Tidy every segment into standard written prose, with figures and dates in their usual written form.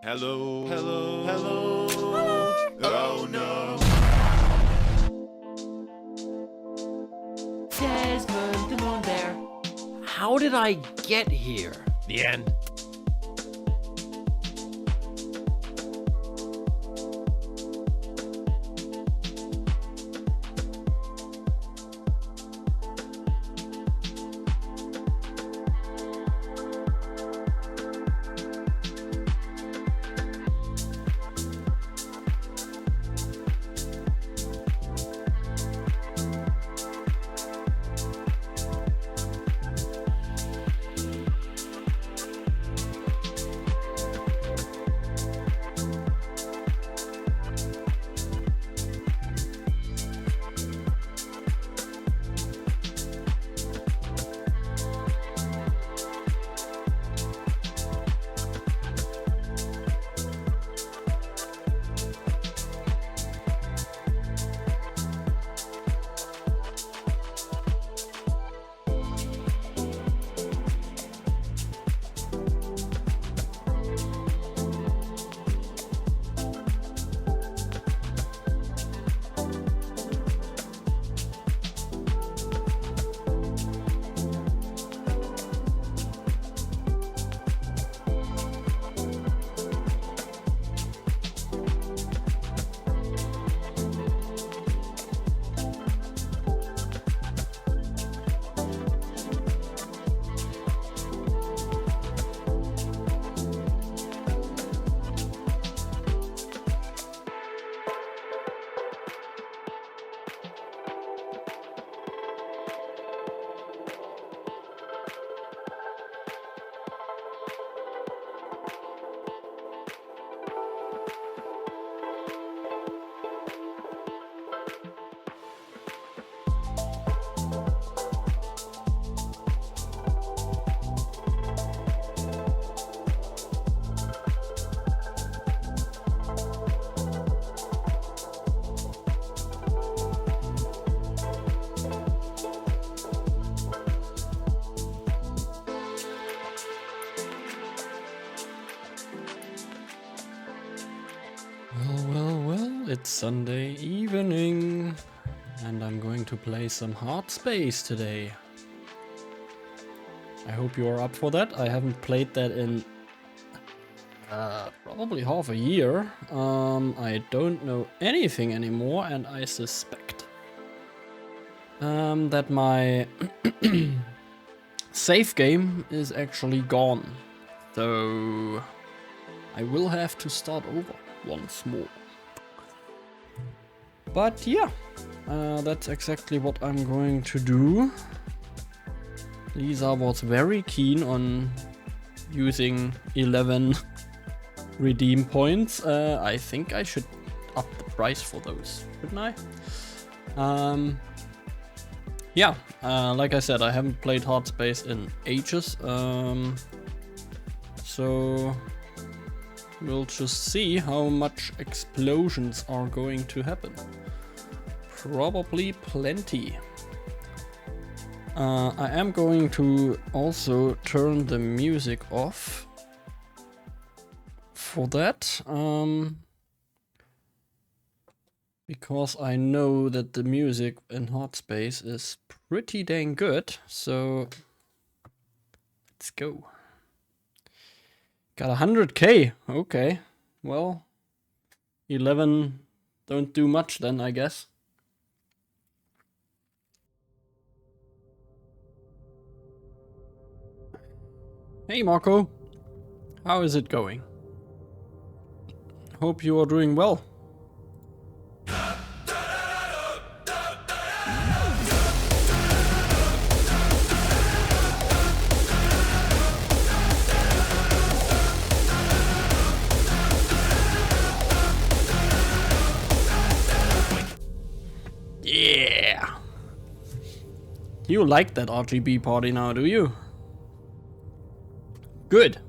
Hello, hello, hello. Oh no. Desmond, come on there. How did I get here? The end. Well, it's Sunday evening, and I'm going to play some Hardspace today. I hope you are up for that. I haven't played that in probably half a year. I don't know anything anymore, and I suspect that my save game is actually gone. So I will have to start over once more. But yeah, that's exactly what I'm going to do. Lisa was very keen on using 11 redeem points. I think I should up the price for those, shouldn't I? Yeah, like I said, I haven't played Hardspace in ages. So we'll just see how much explosions are going to happen. Probably plenty. I am going to also turn the music off for that. Because I know that the music in Hardspace is pretty dang good. So let's go. Got 100k. Okay. Well, 11 don't do much then, I guess. Hey Marco. How is it going? Hope you are doing well. Yeah! You like that RGB party now, do you? Good.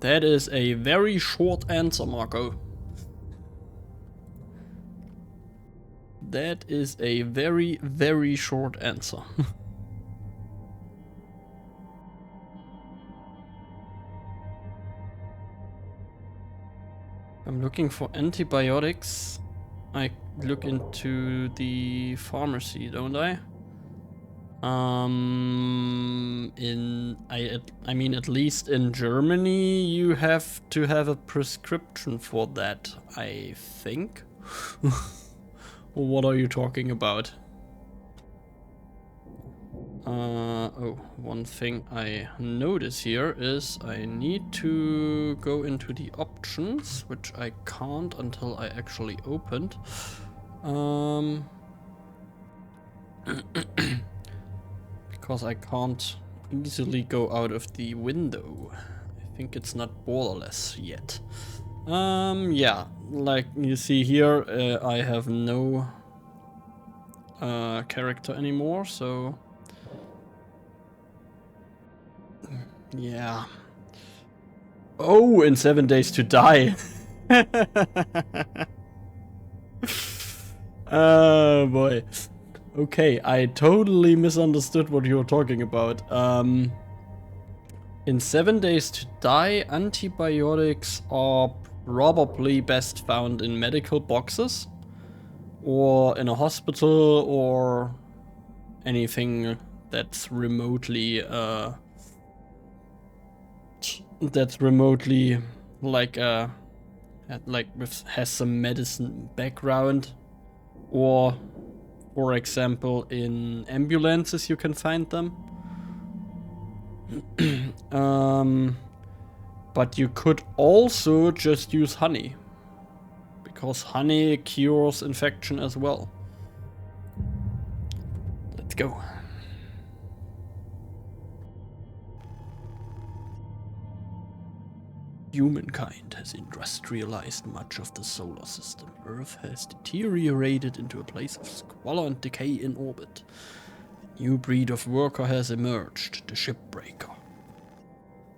That is a very short answer, Marco. That is a very, very short answer. I'm looking for antibiotics. I look into the pharmacy, don't I? I mean, at least in Germany, you have to have a prescription for that, I think. What are you talking about? Oh, one thing I notice here is I need to go into the options, which I can't until I actually opened. Because I can't easily go out of the window. I think it's not borderless yet. Yeah, like you see here, I have no character anymore, so yeah. Oh, in 7 days to die. Oh boy. Okay, I totally misunderstood what you were talking about. In 7 days to die, antibiotics are probably best found in medical boxes or in a hospital or anything that's remotely like has some medicine background, or for example in ambulances you can find them. But you could also just use honey, because honey cures infection as well. Let's go. Humankind has industrialized much of the solar system. Earth has deteriorated into a place of squalor and decay in orbit. A new breed of worker has emerged, the Shipbreaker.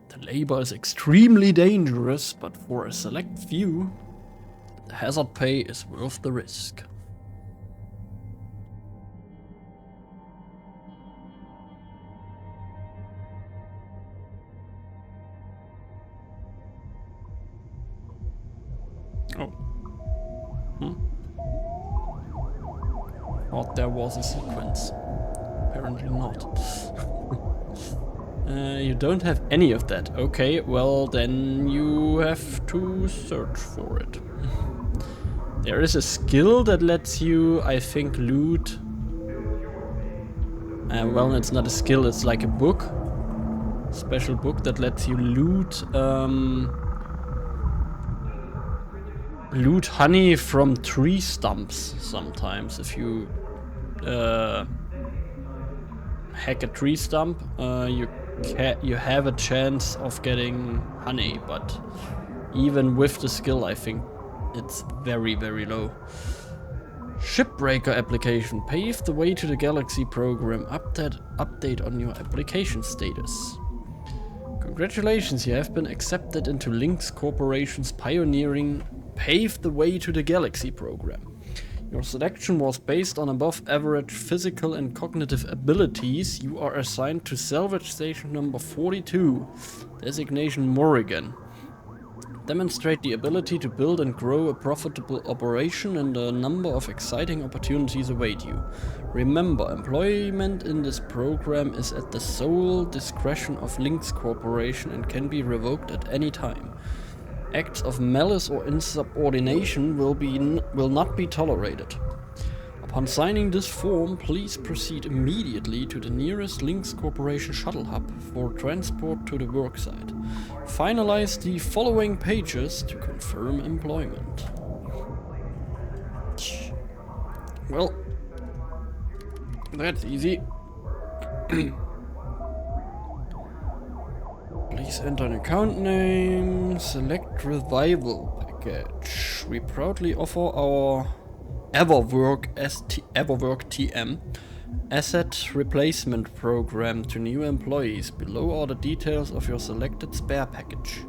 The labor is extremely dangerous, but for a select few, the hazard pay is worth the risk. Oh. Thought there was a sequence. Apparently not. You don't have any of that. Okay, well then you have to search for it. There is a skill that lets you, I think, loot. Well, it's not a skill, it's like a book. Special book that lets you loot loot honey from tree stumps sometimes. If you hack a tree stump, you have a chance of getting honey, but even with the skill I think it's very, very low. Shipbreaker application. Pave the way to the Galaxy program. Update on your application status. Congratulations, you have been accepted into Lynx Corporation's pioneering Pave the Way to the Galaxy program. Your selection was based on above average physical and cognitive abilities. You are assigned to salvage station number 42, designation Morrigan. Demonstrate the ability to build and grow a profitable operation, and a number of exciting opportunities await you. Remember, employment in this program is at the sole discretion of Lynx Corporation and can be revoked at any time. Acts of malice or insubordination will not be tolerated. Upon signing this form, please proceed immediately to the nearest Lynx Corporation shuttle hub for transport to the worksite. Finalize the following pages to confirm employment. Well, that's easy. Please enter an account name, select revival package. We proudly offer our Everwork TM asset replacement program to new employees. Below are the details of your selected spare package.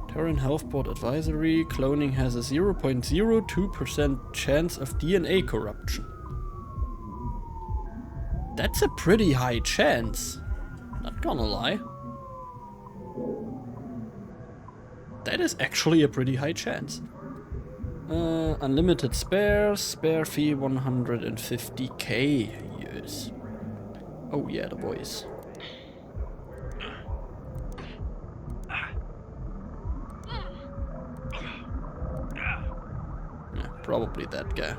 Terran Health Board advisory: cloning has a 0.02% chance of DNA corruption. That's a pretty high chance. Not gonna lie. That is actually a pretty high chance. Unlimited spares, spare fee 150k. Yes. Oh yeah, the boys. Yeah, probably that guy.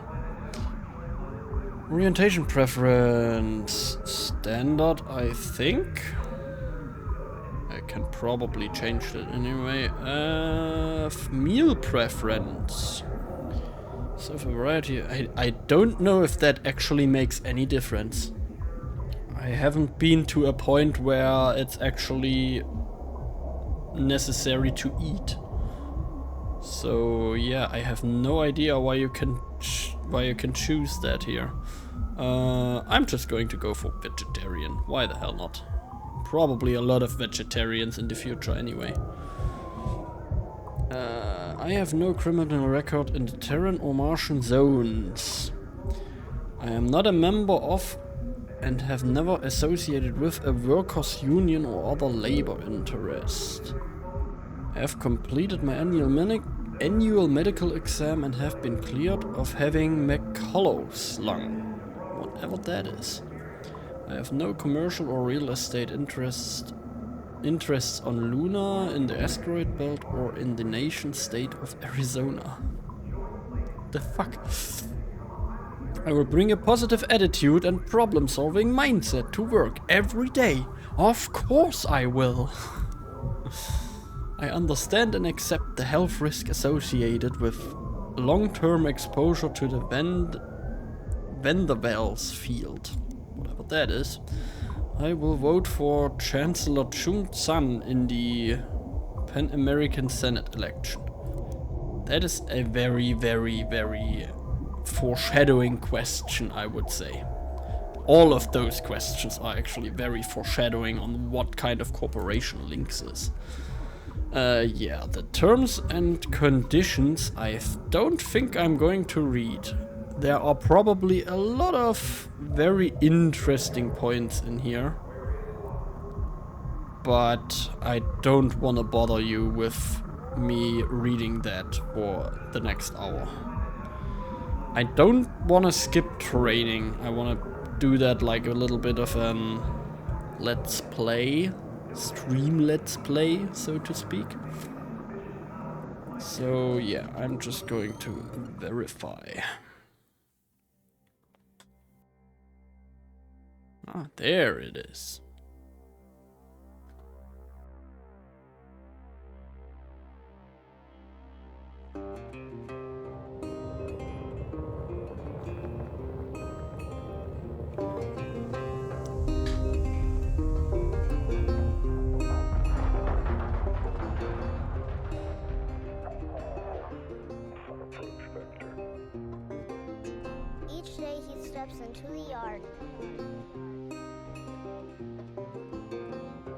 Orientation preference. Standard, I think. I can probably change that anyway. Meal preference. Serve a variety. I don't know if that actually makes any difference. I haven't been to a point where it's actually necessary to eat. So yeah, I have no idea why you can choose that here. I'm just going to go for vegetarian. Why the hell not? Probably a lot of vegetarians in the future anyway. I have no criminal record in the Terran or Martian zones. I am not a member of and have never associated with a workers' union or other labor interest. I have completed my annual medical exam and have been cleared of having McCullough's lung. Whatever that is. I have no commercial or real estate interests on Luna, in the asteroid belt, or in the nation state of Arizona. The fuck? I will bring a positive attitude and problem-solving mindset to work every day. Of course I will. I understand and accept the health risk associated with long-term exposure to the Vanderbilt field. Whatever that is. I will vote for Chancellor Chung San in the Pan American Senate election. That is a very, very, very foreshadowing question, I would say. All of those questions are actually very foreshadowing on what kind of corporation Lynx is. Yeah, the terms and conditions I don't think I'm going to read. There are probably a lot of very interesting points in here. But I don't want to bother you with me reading that for the next hour. I don't want to skip training. I want to do that like a little bit of an let's play, stream let's play, so to speak. So yeah, I'm just going to verify. Ah, there it is. Each day he steps into the yard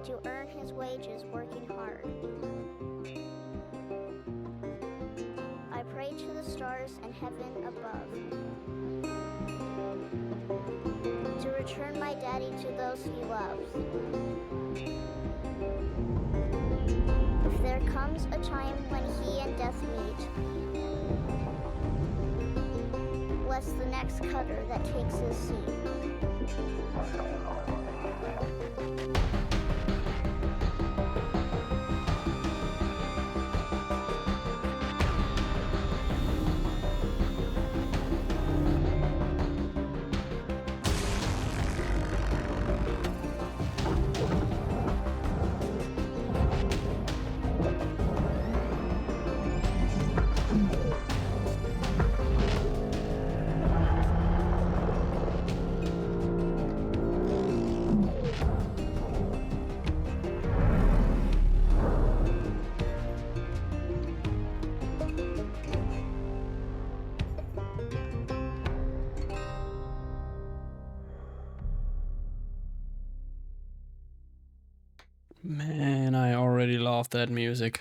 to earn his wages working hard. I pray to the stars and heaven above to return my daddy to those he loves. If there comes a time when he and death meet, bless the next cutter that takes his seat. Man, I already love that music.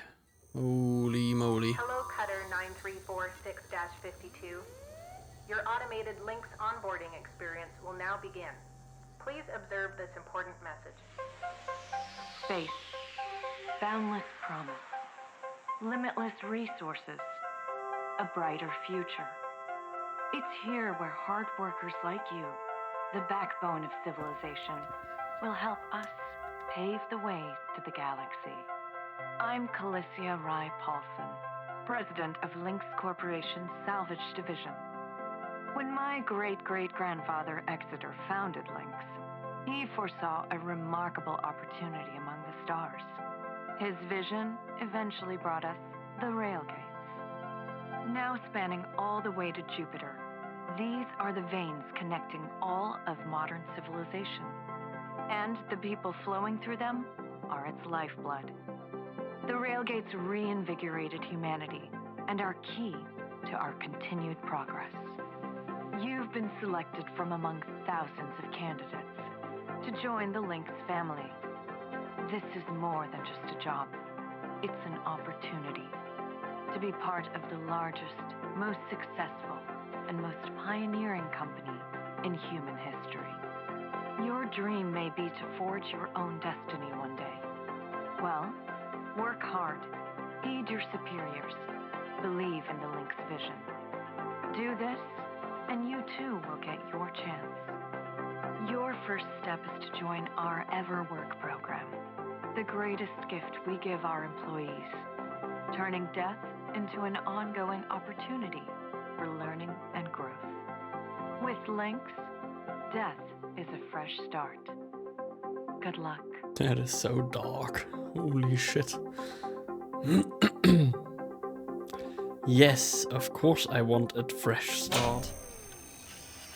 Holy moly. Hello, Cutter 9346-52. Your automated Lynx onboarding experience will now begin. Please observe this important message. Space. Boundless promise. Limitless resources. a brighter future. It's here where hard workers like you, the backbone of civilization, will help us pave the way to the galaxy. I'm Calicia Rye Paulson, president of Lynx Corporation's Salvage Division. When my great-great-grandfather Exeter founded Lynx, he foresaw a remarkable opportunity among the stars. His vision eventually brought us the Railgates. Now spanning all the way to Jupiter, these are the veins connecting all of modern civilization. And the people flowing through them are its lifeblood. The Railgates reinvigorated humanity and are key to our continued progress. You've been selected from among thousands of candidates to join the Lynx family. This is more than just a job. It's an opportunity to be part of the largest, most successful, and most pioneering company in human history. Your dream may be to forge your own destiny one day. Well, work hard, heed your superiors, believe in the Lynx vision. Do this, and you too will get your chance. Your first step is to join our EverWork program, the greatest gift we give our employees, turning death into an ongoing opportunity for learning and growth. With Lynx, death is a fresh start. Good luck. That is so dark. Holy shit. Yes, of course I want a fresh start.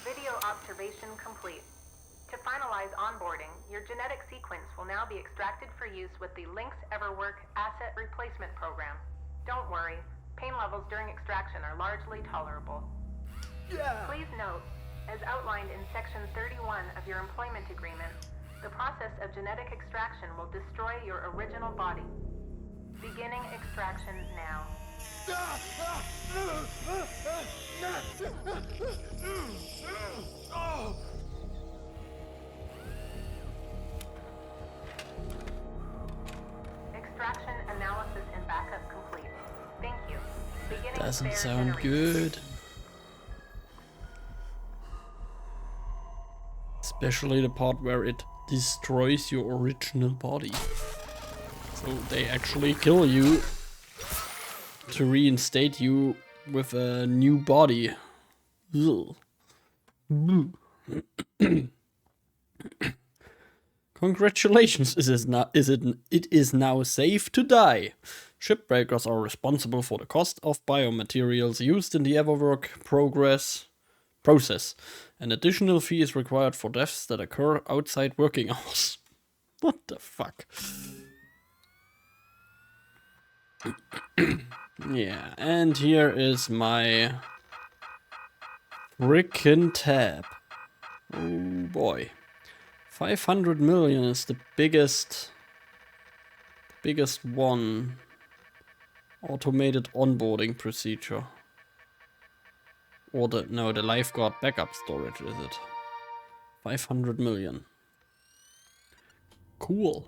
Video observation complete. To finalize onboarding, your genetic sequence will now be extracted for use with the Lynx EverWork Asset Replacement Program. Don't worry, pain levels during extraction are largely tolerable. Please note, as outlined in Section 31 of your employment agreement, the process of genetic extraction will destroy your original body. Beginning extraction now. Extraction analysis and backup complete. Thank you. Beginning Doesn't spare sound generation. good. Especially the part where it destroys your original body. So they actually kill you to reinstate you with a new body. Ugh. Congratulations, it is now safe to die. Shipbreakers are responsible for the cost of biomaterials used in the EverWork process. An additional fee is required for deaths that occur outside working hours. What the fuck? Yeah, and here is my frickin' tab. Oh boy. 500 million is the biggest one. Automated onboarding procedure. Or the lifeguard backup storage, is it? 500 million. Cool.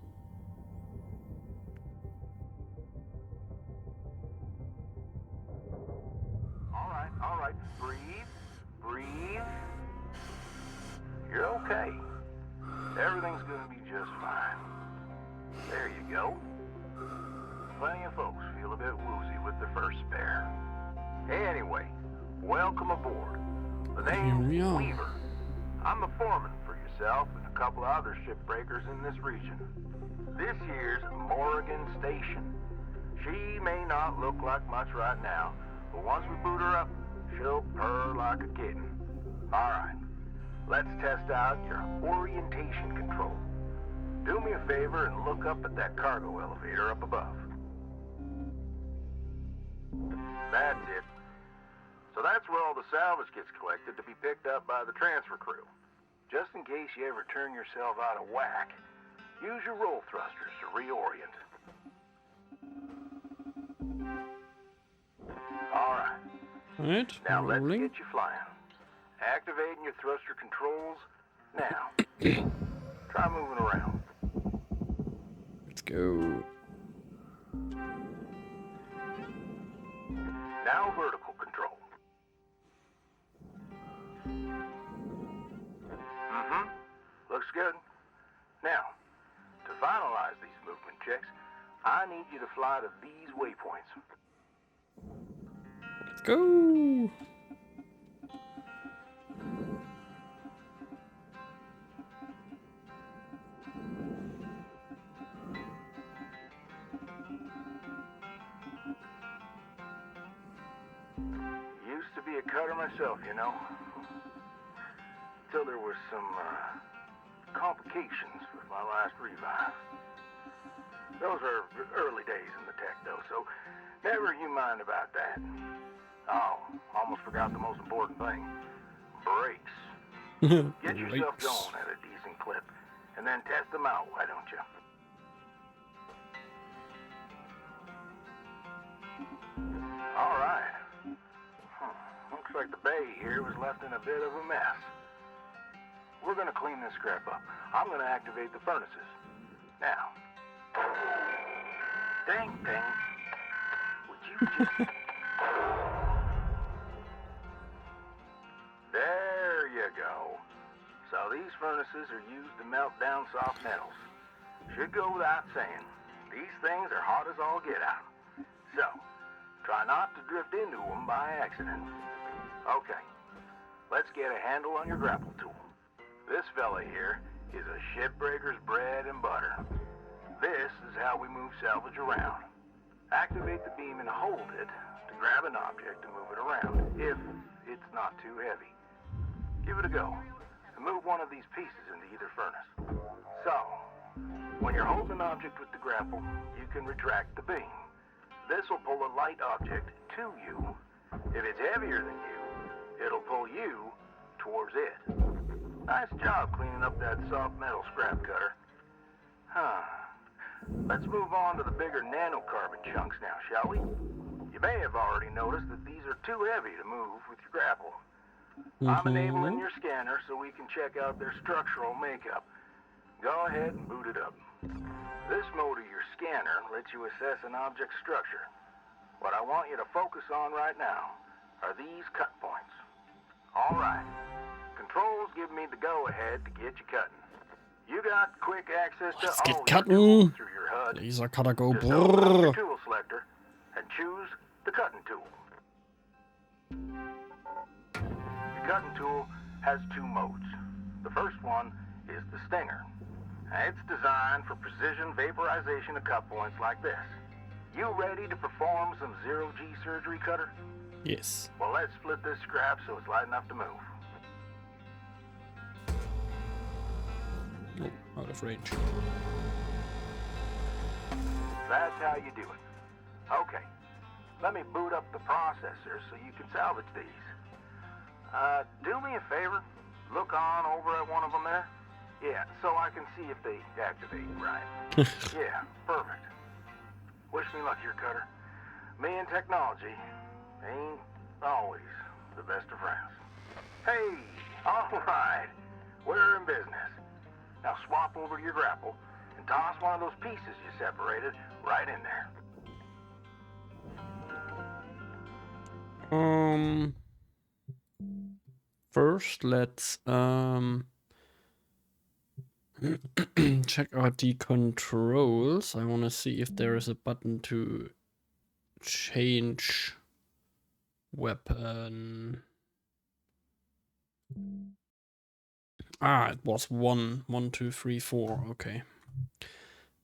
All right. Breathe. You're okay. Everything's gonna be just fine. There you go. Plenty of folks feel a bit woozy with their first spare. Anyway, welcome aboard. The name's Here we are. Weaver. I'm the foreman for yourself and a couple of other shipbreakers in this region. This here's Morrigan Station. She may not look like much right now, but once we boot her up, she'll purr like a kitten. Alright, let's test out your orientation control. Do me a favor and look up at that cargo elevator up above. That's it. So that's where all the salvage gets collected to be picked up by the transfer crew. Just in case you ever turn yourself out of whack, use your roll thrusters to reorient. Alright, Right, now let's rolling. get you flying. Activating your thruster controls now. Try moving around. Let's go. Now vertical control. good. Now, to finalize these movement checks, I need you to fly to these waypoints. Let's go. Used to be a cutter myself, you know. Till there was some complications with my last revive. Those are early days in the tech, though, so never you mind about that. Oh, almost forgot the most important thing. Brakes. Get yourself Brakes. going at a decent clip, and then test them out, why don't you? All right. Looks like the bay here was left in a bit of a mess. We're gonna clean this crap up. I'm gonna activate the furnaces. Now. Dang thing. Would you just... There you go. So these furnaces are used to melt down soft metals. Should go without saying. These things are hot as all get out. So, try not to drift into them by accident. Okay, let's get a handle on your grapple tool. This fella here is a shipbreaker's bread and butter. This is how we move salvage around. Activate the beam and hold it to grab an object to move it around, if it's not too heavy. Give it a go, and move one of these pieces into either furnace. So, when you're holding an object with the grapple, you can retract the beam. This will pull a light object to you. If it's heavier than you, it'll pull you towards it. Nice job cleaning up that soft metal scrap cutter. Let's move on to the bigger nanocarbon chunks now, shall we? You may have already noticed that these are too heavy to move with your grapple. I'm enabling your scanner so we can check out their structural makeup. Go ahead and boot it up. This mode of your scanner lets you assess an object's structure. What I want you to focus on right now are these cut points. All right. Controls give me the go-ahead to get you cutting. You got quick access to Let's all get your cutting. tools through your HUD. Laser cutter go Just open up your brrrr. tool selector and choose the cutting tool. The cutting tool has two modes. The first one is the stinger. It's designed for precision vaporization of cut points like this. You ready to perform some zero-G surgery, Cutter? Yes. Well, let's split this scrap so it's light enough to move. Oh, out of range. That's how you do it. Okay, let me boot up the processor so you can salvage these. Do me a favor. Look on over at one of them there. Yeah, so I can see if they activate right. Yeah, perfect. Wish me luck here, Cutter. Me and technology ain't always the best of friends. Hey, all right. We're in business. Now swap over to your grapple and toss one of those pieces you separated right in there. First, let's check out the controls. I want to see if there is a button to change weapon. Ah, it was 1, 2, 3, 4. Okay.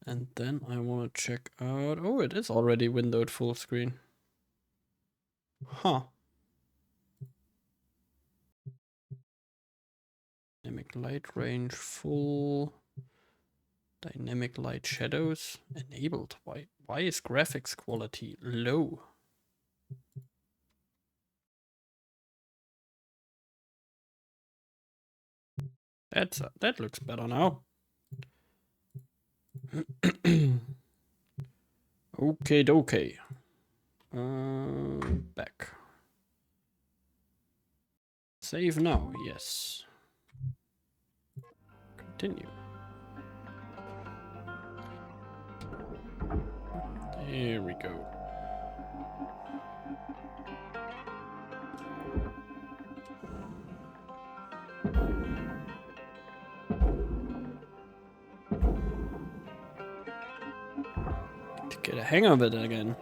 And then I want to check out. Oh, it is already windowed full screen. Huh. Dynamic light range full. Dynamic light shadows enabled. Why is graphics quality low? That looks better now. Okay, dokie. Back. Save now, yes. Continue. Here we go. get a hang of it again.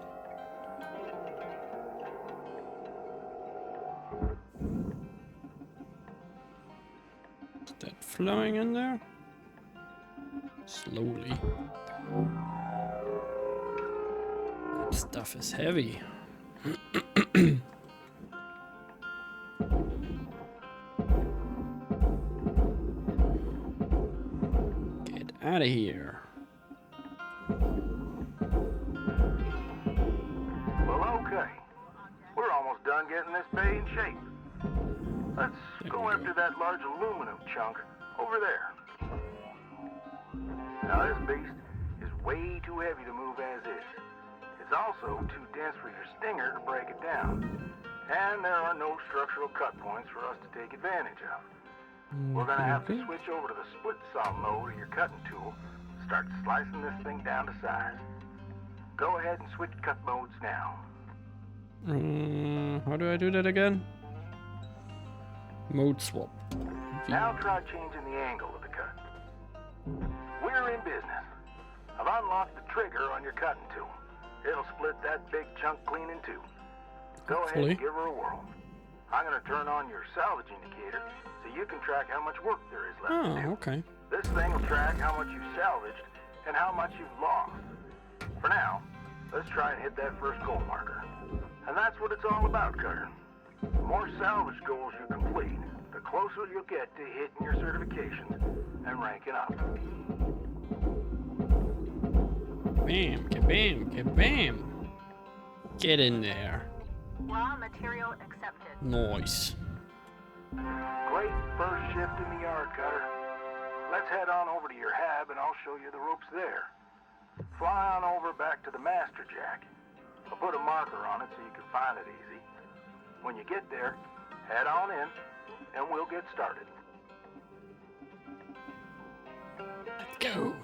Is that flowing in there? Slowly. That stuff is heavy. Get out of here. Well, okay. We're almost done getting this bay in shape. Let's go after that large aluminum chunk over there. Now, this beast is way too heavy to move as is. It's also too dense for your stinger to break it down. And there are no structural cut points for us to take advantage of. We're gonna have to switch over to the split saw mode of your cutting tool, start slicing this thing down to size. Go ahead and switch cut modes now. How do I do that again? Mode swap. Now try changing the angle of the cut. We're in business. I've unlocked the trigger on your cutting tool. It'll split that big chunk clean in two. Go ahead and give her a whirl. I'm gonna turn on your salvage indicator so you can track how much work there is left to do. Okay. This thing will track how much you've salvaged and how much you've lost. For now, let's try and hit that first goal marker. And that's what it's all about, Cutter. The more salvage goals you complete, the closer you'll get to hitting your certifications and ranking up. Bam, kabam, kabam. Get in there. Raw material accepted. Nice. Great first shift in the yard, Cutter. Let's head on over to your hab and I'll show you the ropes there. Fly on over back to the master jack. I'll put a marker on it so you can find it easy. When you get there, head on in and we'll get started. Let's go.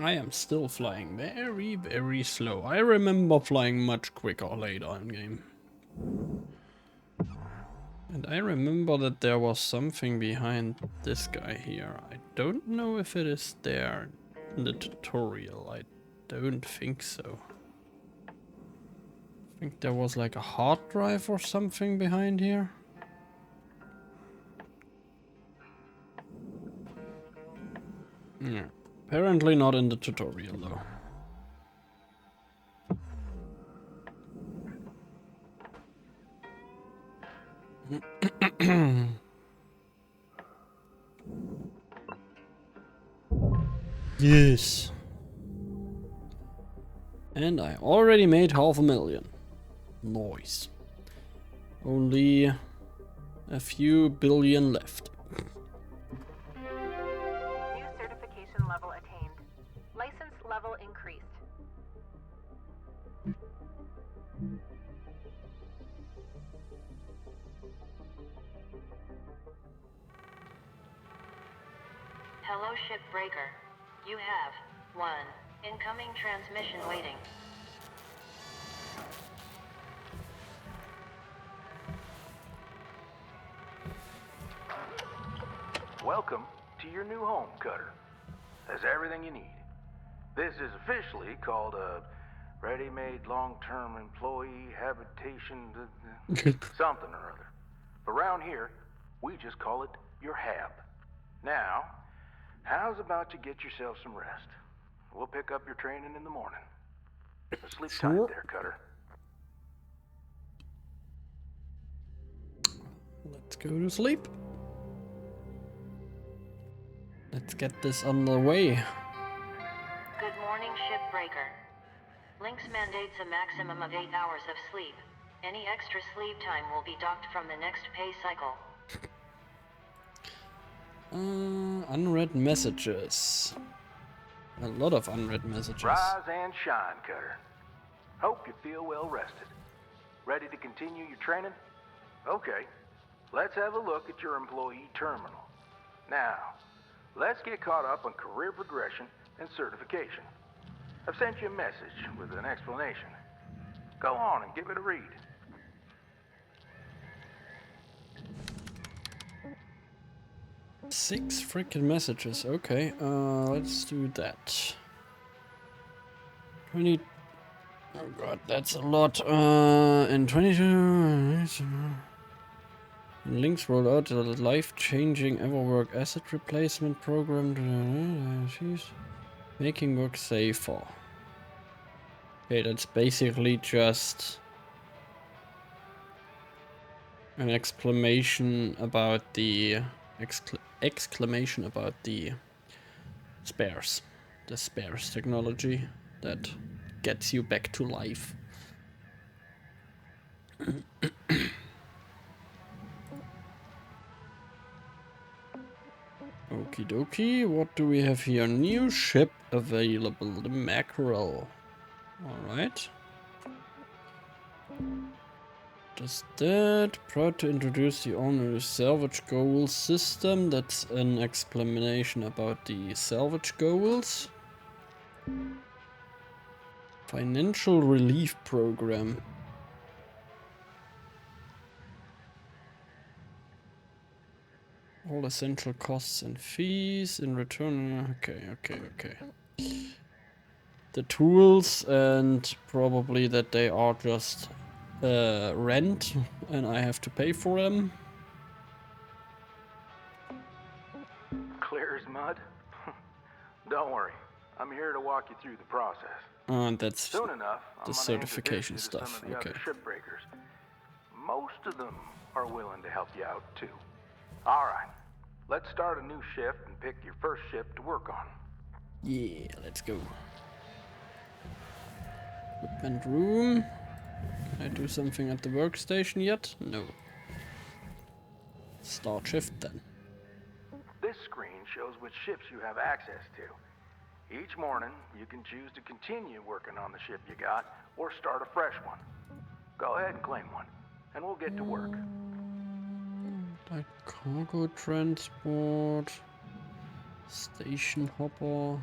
I am still flying very, very slow. I remember flying much quicker later in game. And I remember that there was something behind this guy here. I don't know if it is there in the tutorial. I don't think so. I think there was like a hard drive or something behind here. Yeah. Apparently not in the tutorial though. Yes. And I already made 500,000. Nice. Only a few billion left. New certification level attained. License level increased. Hello, Shipbreaker. You have 1 incoming transmission waiting. Welcome to your new home, Cutter. There's everything you need. This is officially called a ready-made long-term employee habitation something or other. Around here, we just call it your hab. Now, how's about to get yourself some rest? We'll pick up your training in the morning. Sleep tight there, Cutter. Let's go to sleep. Let's get this on the way. Good morning, Shipbreaker. Lynx mandates a maximum of 8 hours of sleep. Any extra sleep time will be docked from the next pay cycle. Unread messages. A lot of unread messages. Rise and shine, Cutter. Hope you feel well rested. Ready to continue your training? Okay, let's have a look at your employee terminal. Now, let's get caught up on career progression and certification. I've sent you a message with an explanation. Go on and give it a read. 6 freaking messages. Okay, let's do that. 20. Oh god, that's a lot. In 22. Links rolled out the life-changing Everwork asset replacement program. Jeez. Making work safer. Okay, that's basically just an exclamation about the exclamation about the spares. The spares technology that gets you back to life. Okie dokie, what do we have here? New ship available, the Mackerel. Alright. Does that. Proud to introduce the all-new salvage goal system. That's an explanation about the salvage goals. Financial relief program. All essential costs and fees in return. Okay. The tools, and probably that they are just rent and I have to pay for them. Clear as mud? Don't worry. I'm here to walk you through the process. And that's Soon enough, I'm the gonna certification introduce you to stuff. some of the Okay. other shipbreakers. Most of them are willing to help you out too. All right, let's start a new shift and pick your first ship to work on. Yeah, let's go. Equipment room. Can I do something at the workstation yet? No. Start shift then. This screen shows which ships you have access to. Each morning, you can choose to continue working on the ship you got or start a fresh one. Go ahead and claim one, and we'll get to work. Like cargo transport. Station hopper.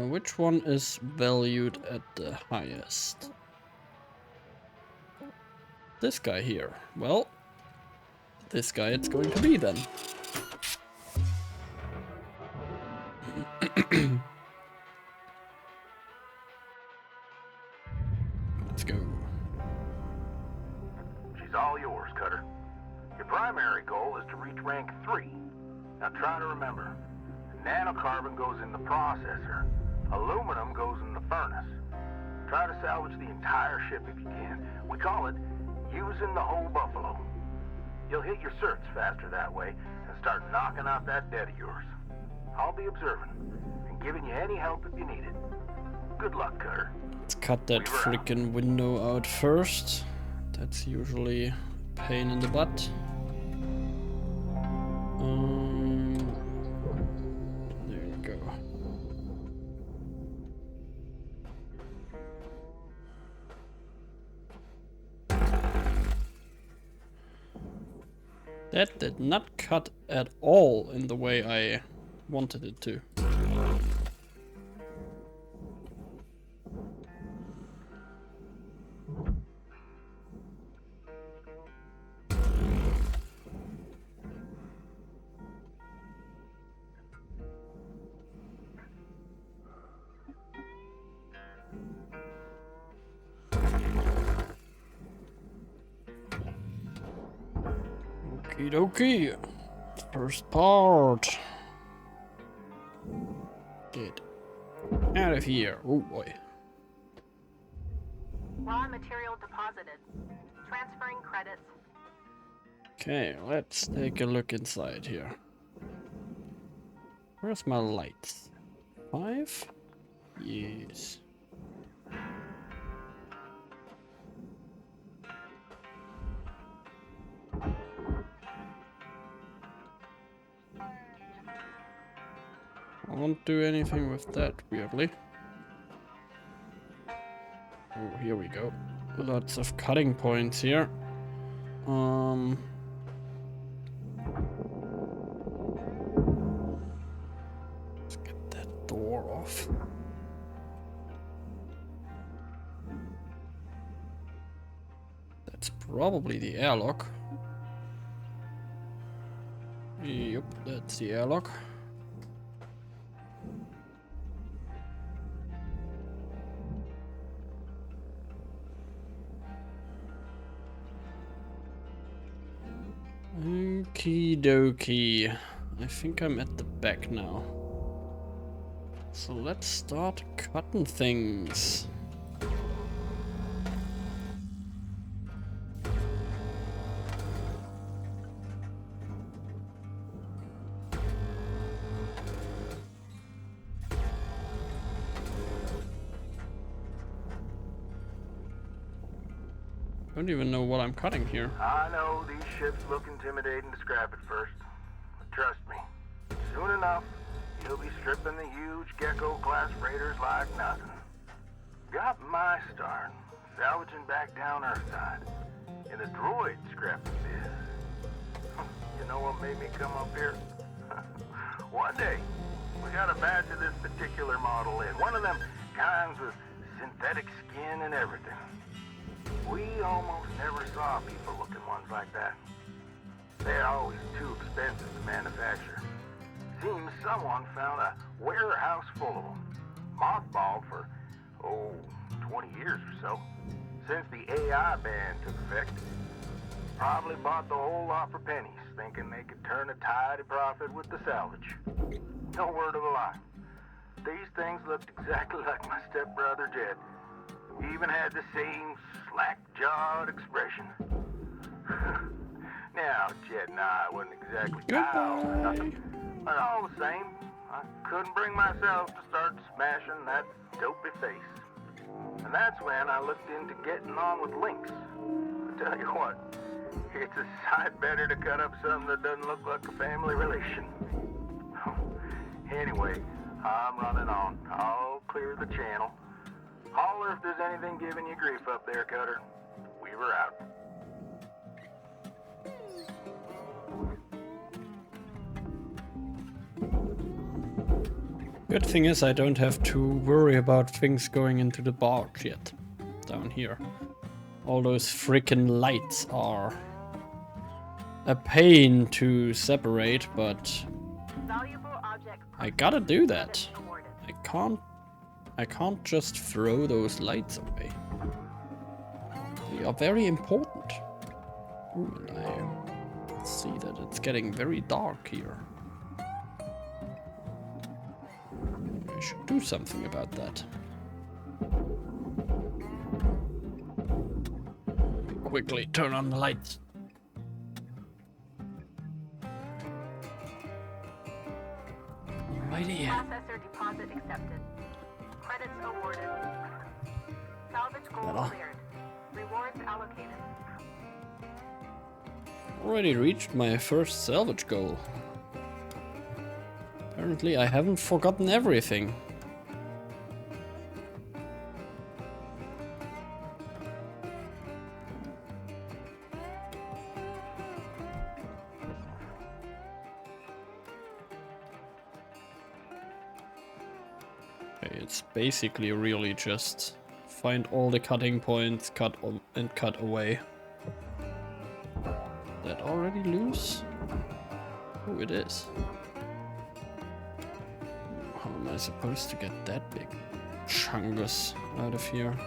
Which one is valued at the highest? This guy here. Well, this guy it's going to be then. Let's go. She's all yours, Cutter. Your primary goal is to reach rank 3. Now try to remember, nanocarbon goes in the processor, aluminum goes in the furnace. Try to salvage the entire ship if you can. We call it using the whole buffalo. You'll hit your certs faster that way and start knocking out that debt of yours. I'll be observing and giving you any help if you need it. Good luck, Cutter. Let's cut that freaking window out first. That's usually a pain in the butt. There we go. That did not cut at all in the way I wanted it to. Okie dokie. First part. Get out of here. Oh boy. Raw material deposited. Transferring credits. Okay, let's take a look inside here. Where's my lights? 5? Yes. I won't do anything with that, weirdly. Oh, here we go. Lots of cutting points here. Let's get that door off. That's probably the airlock. Yep, that's the airlock. Okie dokie. I think I'm at the back now. So let's start cutting things. I don't even know what I'm cutting here. I know these ships look intimidating to scrap at first, but trust me, soon enough, you'll be stripping the huge Gecko-class freighters like nothing. Got my start, salvaging back down Earthside, in the droid scrapping biz. You know what made me come up here? One day, we got a batch of this particular model in, one of them kinds with synthetic skin and everything. We almost never saw people looking ones like that. They're always too expensive to manufacture. Seems someone found a warehouse full of them, mothballed for, 20 years or so, since the AI ban took effect. Probably bought the whole lot for pennies, thinking they could turn a tidy profit with the salvage. No word of a lie. These things looked exactly like my stepbrother Jed. He even had the same slack-jawed expression. Now, Jed and I wasn't exactly pals or nothing, but all the same, I couldn't bring myself to start smashing that dopey face. And that's when I looked into getting on with Lynx. I tell you what, it's a sight better to cut up something that doesn't look like a family relation. Anyway, I'm running on. I'll clear the channel. Holler if there's anything giving you grief up there, Cutter. We were out. Good thing is I don't have to worry about things going into the barge yet. Down here. All those freaking lights are a pain to separate, but I gotta do that. I can't just throw those lights away. They are very important. Ooh, and I see that it's getting very dark here. I should do something about that. Quickly turn on the lights. Alrighty. Processor deposit accepted. Credits awarded. Salvage goal Better. cleared. Rewards allocated. Already reached my first salvage goal. Apparently I haven't forgotten everything. It's basically really just find all the cutting points, cut away. That already loose? Oh, it is. How am I supposed to get that big chungus out of here?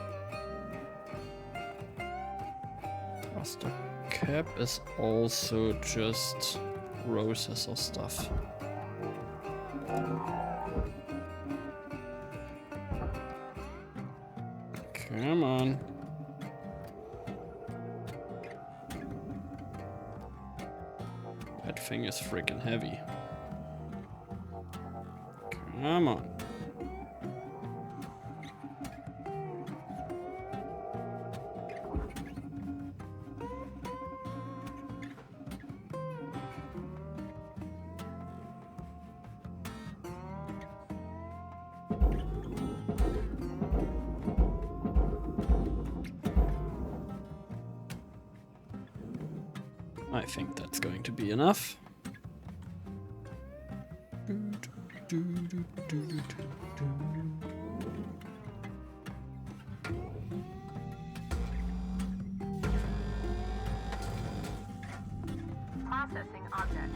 Master cap is also just processor stuff. Come on. That thing is freaking heavy. Come on. I think that's going to be enough. Processing object.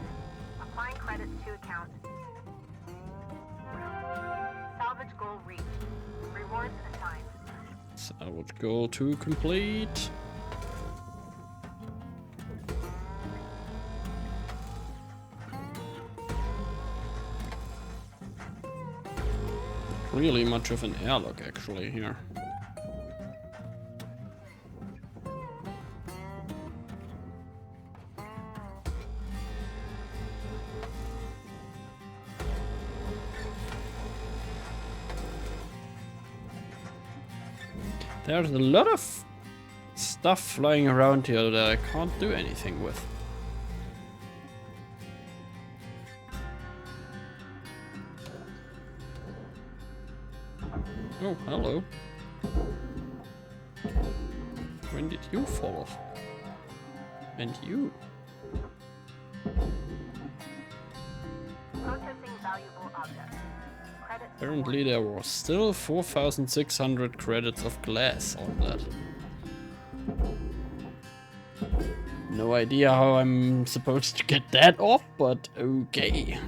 Applying credits to account. Salvage goal reached. Rewards assigned. Salvage goal to complete. Really much of an airlock actually here. There's a lot of stuff flying around here that I can't do anything with. Oh, hello. When did you fall off? And you? Processing valuable objects. Credits. Apparently there was still 4,600 credits of glass on that. No idea how I'm supposed to get that off, but okay.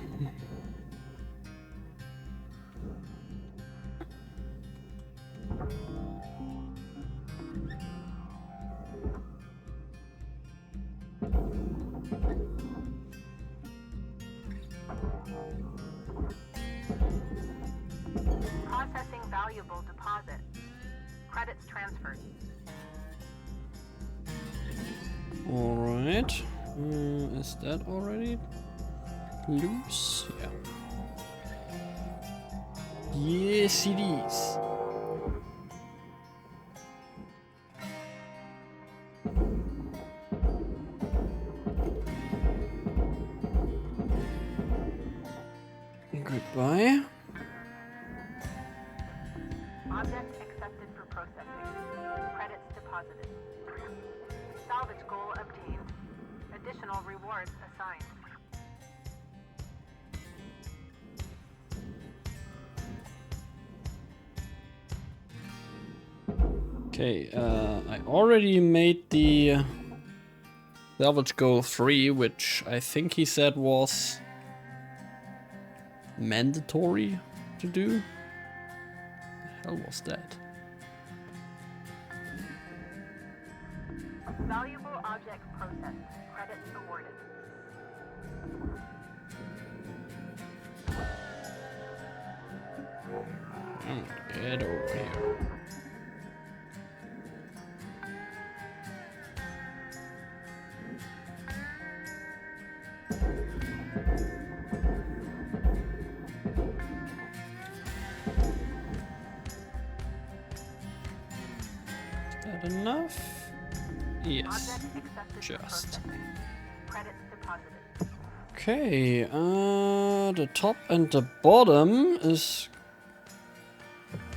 Processing valuable deposit. Credits transferred. Alright. Is that already loose? Yeah. Yes, it is. Goodbye. Object accepted for processing. Credits deposited. Salvage goal obtained. Additional rewards assigned. Okay, I already made the salvage goal 3, which I think he said was mandatory to do. The hell was that? Valuable object processed. Credits awarded. Get over here. Is that enough? Yes. Object accepted for Just. processing. Credits deposited. Okay, the top and the bottom is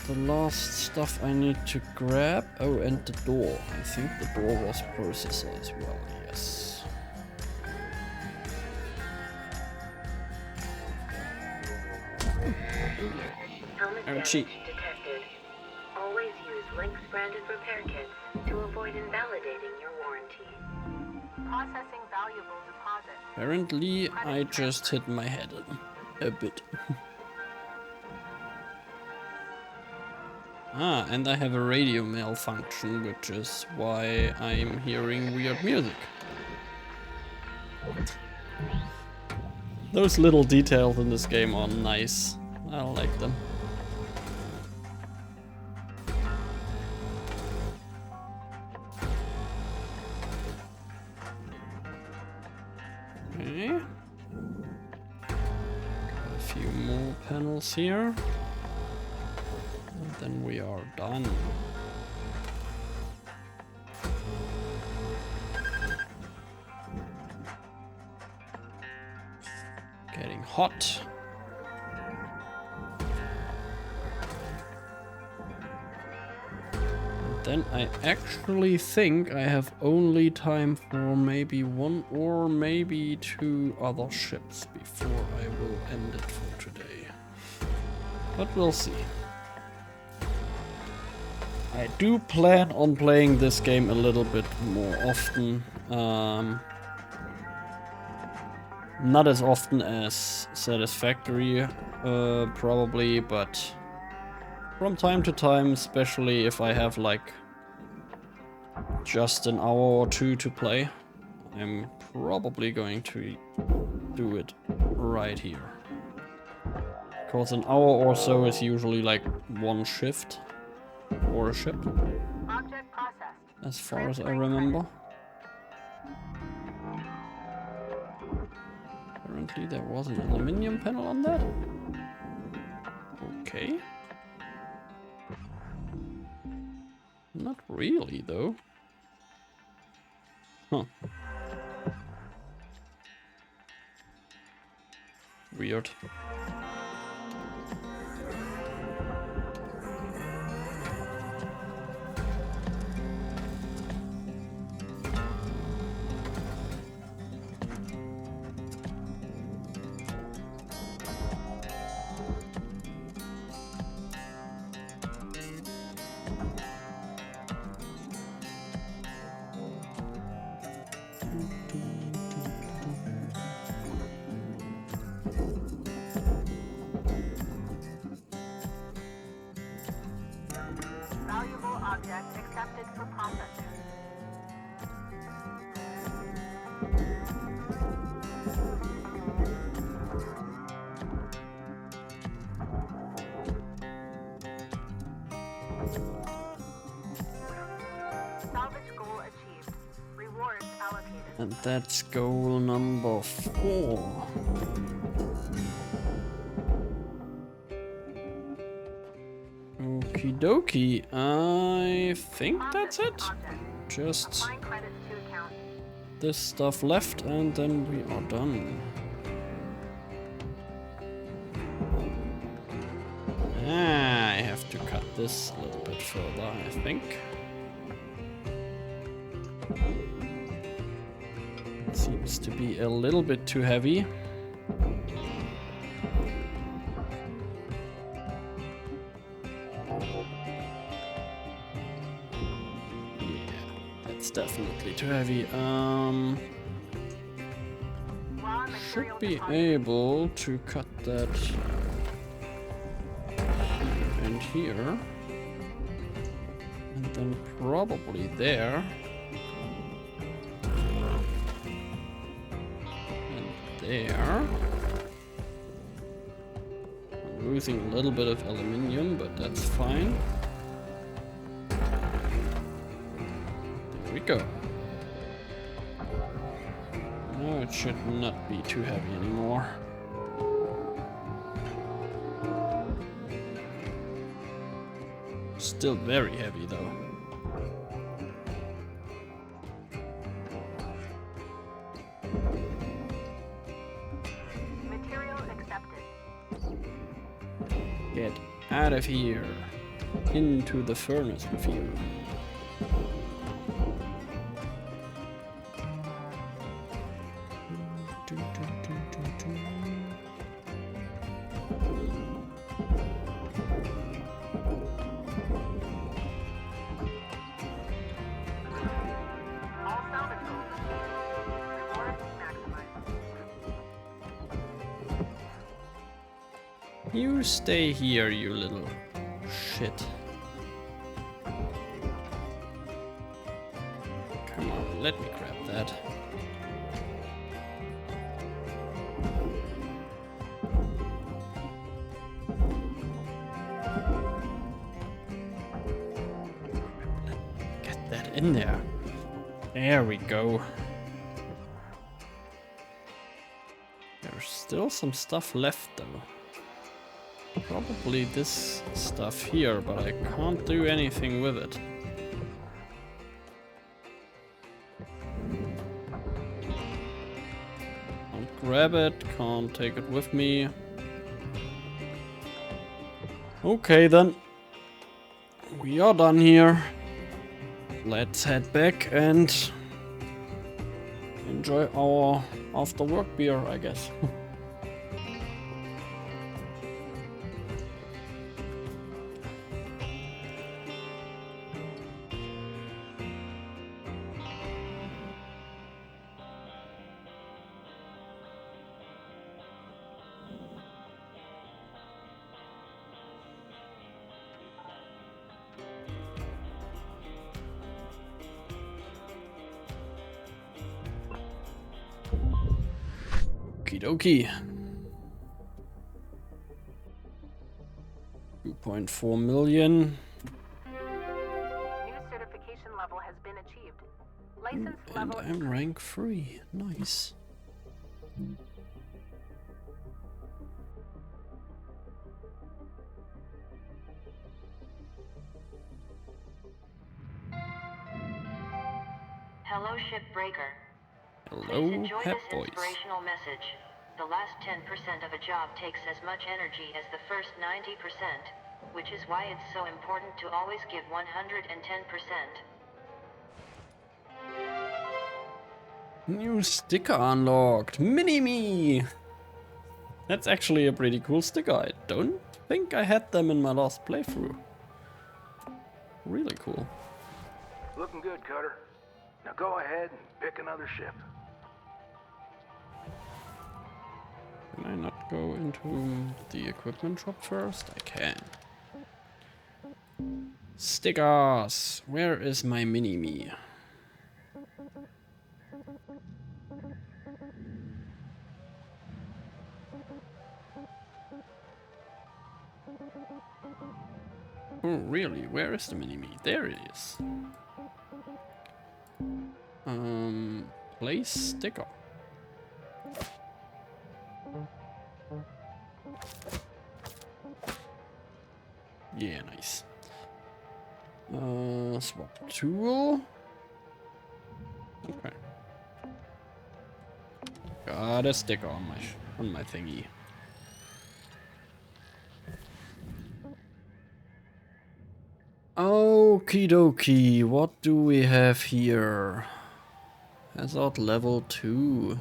the last stuff I need to grab. Oh, and the door. I think the door was processed as well, yes. Helmet Ouchie. damage detected. Always use Lynx branded repair kits to avoid invalidating your warranty. Processing valuable deposit. Apparently, I just hit my head a bit. Ah, and I have a radio malfunction, which is why I'm hearing weird music. Those little details in this game are nice. I like them. Okay. A few more panels here. And then we are done. Getting hot. And then I actually think I have only time for maybe one or maybe two other ships before I will end it for today. But we'll see. I do plan on playing this game a little bit more often. Not as often as satisfactory, probably, but from time to time, especially if I have like just an hour or two to play, I'm probably going to do it right here. Because an hour or so is usually like one shift or a ship, Object processed. as far as I remember. Apparently there was an aluminium panel on that. Okay. Not really, though. Huh. Weird. Valuable object accepted for processing. Salvage goal achieved. Rewards allocated. And that's goal number 4. Okie dokie, I think that's it. Just Applying credits to account. this stuff left and then we are done. I have to cut this a little bit further, I think. It seems to be a little bit too heavy. Definitely too heavy. Should be able to cut that here and here, and then probably there, and there. I'm losing a little bit of aluminium, but that's fine. Go. Now it should not be too heavy anymore. Still very heavy though. Material accepted. Get out of here. Into the furnace with you. All salvage goals achieved. Rewards maximized. You stay here, you little shit. Come on, let me grab that. Get that in there. There we go. There's still some stuff left though. Probably this stuff here, but I can't do anything with it. Can't grab it, can't take it with me. Okay then. We are done here. Let's head back and enjoy our after work beer, I guess. Okie dokie. 2.4 million. New certification level has been achieved. License And level I'm rank 3. Nice. Hello, Shipbreaker. Please Hello, enjoy Hat this Boys. inspirational message. The last 10% of a job takes as much energy as the first 90%, which is why it's so important to always give 110%. New sticker unlocked. Mini-Me! That's actually a pretty cool sticker. I don't think I had them in my last playthrough. Really cool. Looking good, Cutter. Now go ahead and pick another ship. Can I not go into the equipment shop first? I can. Stickers! Where is my Mini-Me? Oh, really? Where is the Mini-Me? There it is. Place sticker. Yeah, nice. Swap tool. Okay. Got a sticker on my thingy. Okie dokie, what do we have here? Hazard level 2.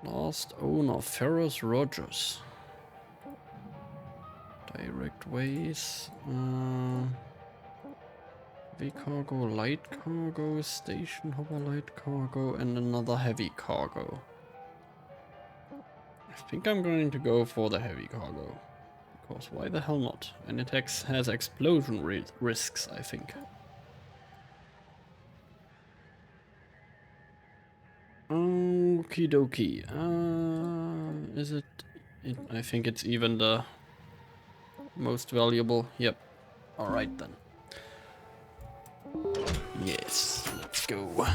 Last owner, Ferris Rogers. Direct ways. Heavy cargo, light cargo, station hopper light cargo, and another heavy cargo. I think I'm going to go for the heavy cargo. Because why the hell not? And it has explosion risks, I think. Okie dokie. Is it? I think it's even the most valuable. Yep. Alright then. Yes, let's go.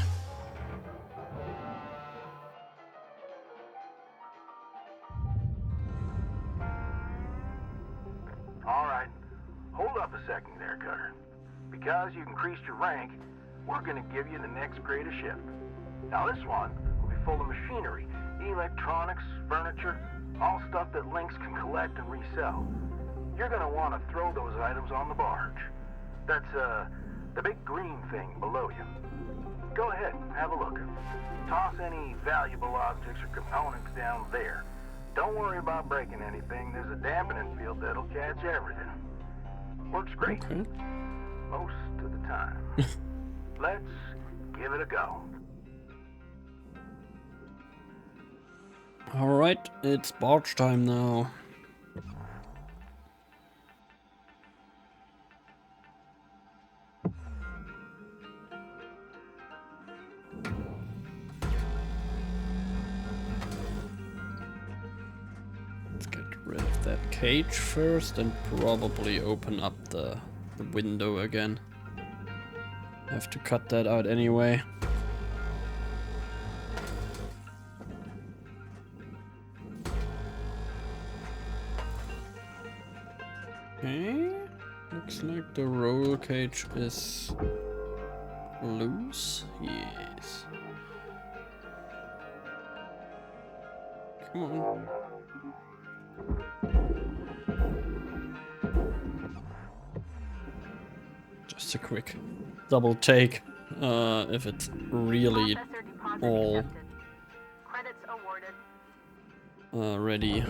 Alright, hold up a second there, Cutter. Because you've increased your rank, we're gonna give you the next grade of ship. Now this one will be full of machinery, electronics, furniture, all stuff that Lynx can collect and resell. You're gonna want to throw those items on the barge. That's, the big green thing below you. Go ahead, have a look. Toss any valuable objects or components down there. Don't worry about breaking anything. There's a dampening field that'll catch everything. Works great. Okay. Most of the time. Let's give it a go. Alright, it's barge time now. Let's get rid of that cage first and probably open up the window again. Have to cut that out anyway. Okay, looks like the roll cage is loose. Yes. Come on. Just a quick double take if it's really processor deposit all accepted. Credits awarded. ready.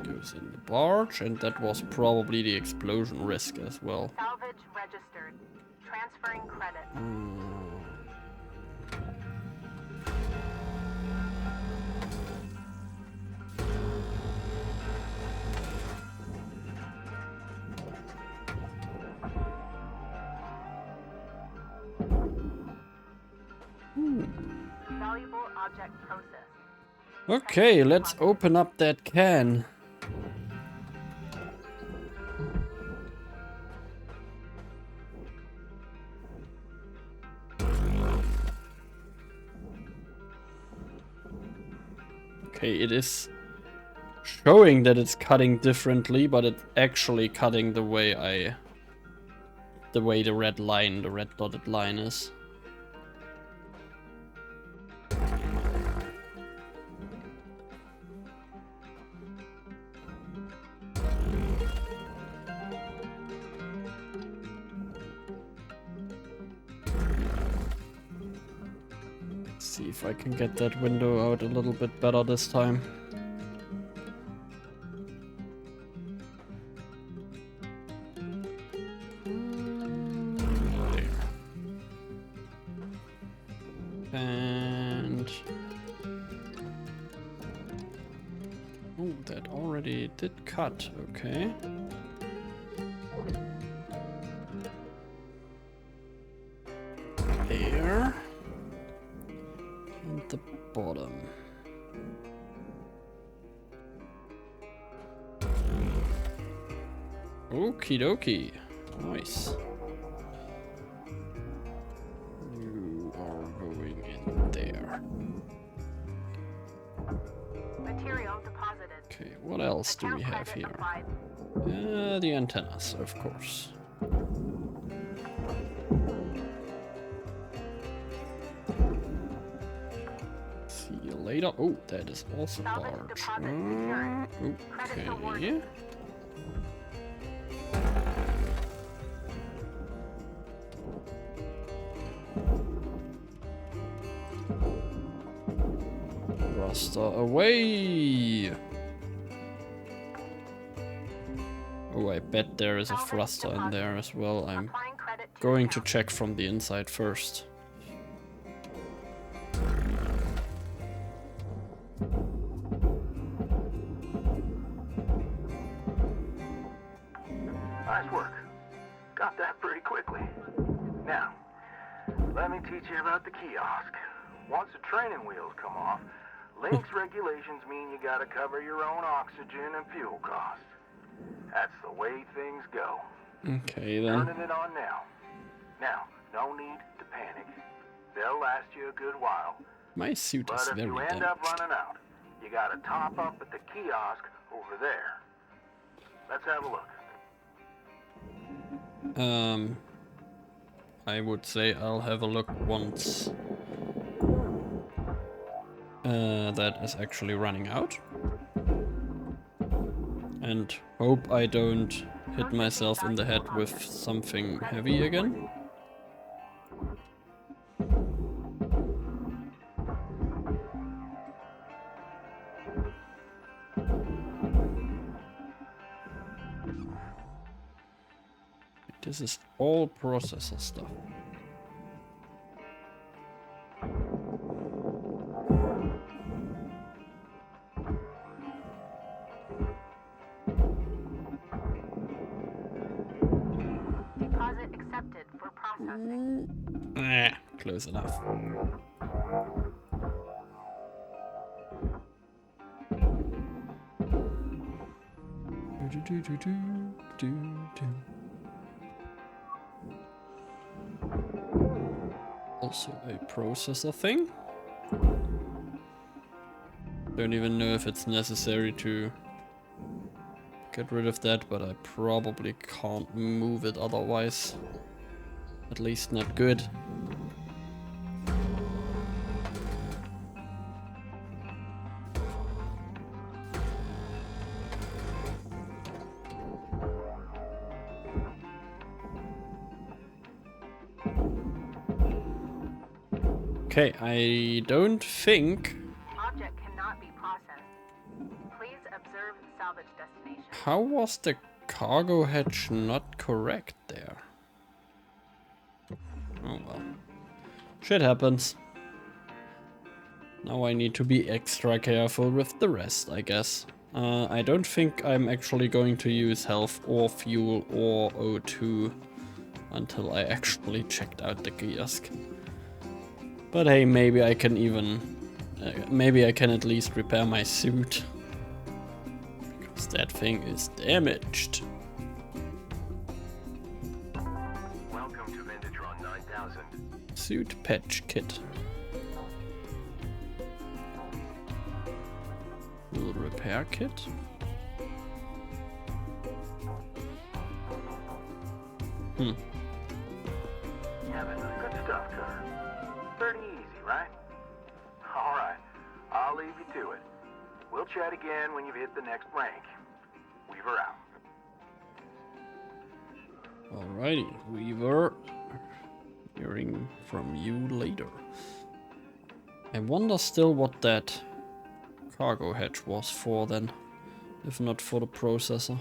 Goes in the barge, and that was probably the explosion risk as well. Salvage registered. Transferring credit. Valuable object processed. Okay, let's open up that can. Okay, it is showing that it's cutting differently, but it's actually cutting the way the red line, the red dotted line is. See if I can get that window out a little bit better this time. There. And oh, that already did cut. Okay. There. And the bottom. Okie dokie. Nice. You are going in there. Material deposited. Okay, what else do we have here? Applied. The antennas, of course. See you later. Oh, that is also Salvage large. deposit secured. Credits Okay. awarded. Thruster away! Oh, I bet there is a thruster in there as well. I'm Applying credit to going to account. check from the inside first. Nice work. Got that pretty quickly. Now, let me teach you about the kiosk. Once the training wheels come off, Link's regulations mean you gotta cover your own oxygen and fuel costs. That's the way things go. Okay then. Turning it on now. Now, no need to panic. They'll last you a good while. My suit But is if very you end damaged. up running out, you gotta top up at the kiosk over there. Let's have a look. I would say I'll have a look once that is actually running out. And hope I don't hit myself in the head with something heavy again. This is all processor stuff. Deposit accepted for processing. Close enough. Also a processor thing. Don't even know if it's necessary to get rid of that, but I probably can't move it otherwise. At least not good. Okay, I don't think... Object cannot be processed. Please observe salvage destination. How was the cargo hatch not correct there? Oh well. Shit happens. Now I need to be extra careful with the rest, I guess. I don't think I'm actually going to use health or fuel or O2 until I actually checked out the kiosk. But hey, maybe I can even... maybe I can at least repair my suit. Because that thing is damaged. Welcome to Vintatron 9000. Suit patch kit. Little repair kit. Kevin, good stuff, Cutter. Pretty easy, right? Alright, I'll leave you to it. We'll chat again when you've hit the next rank. Weaver out. Alrighty, Weaver. Hearing from you later. I wonder still what that cargo hatch was for then, if not for the processor.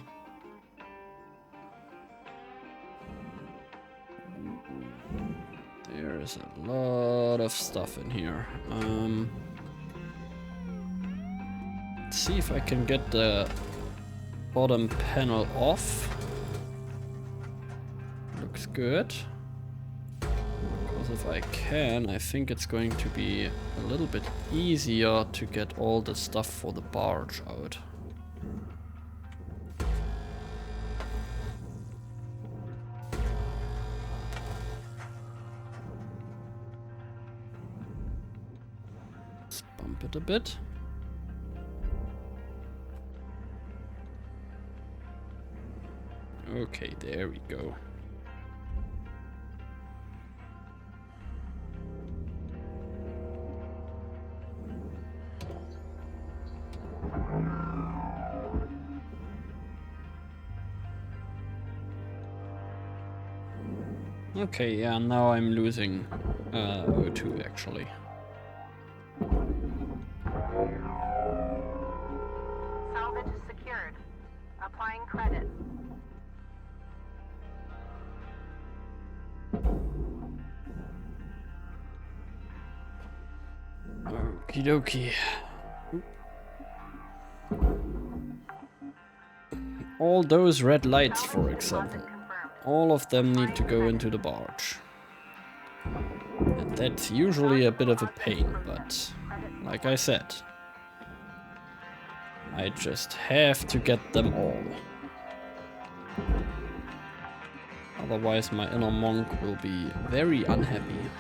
There is a lot of stuff in here. Let's see if I can get the bottom panel off. Looks good. Because if I can, I think it's going to be a little bit easier to get all the stuff for the barge out. Let's bump it a bit. Okay, there we go. Okay, yeah, now I'm losing O2 actually. Salvage secured. Applying credit. Okie dokie. All those red lights, for example, all of them need to go into the barge. And that's usually a bit of a pain, but like I said, I just have to get them all. Otherwise my inner monk will be very unhappy.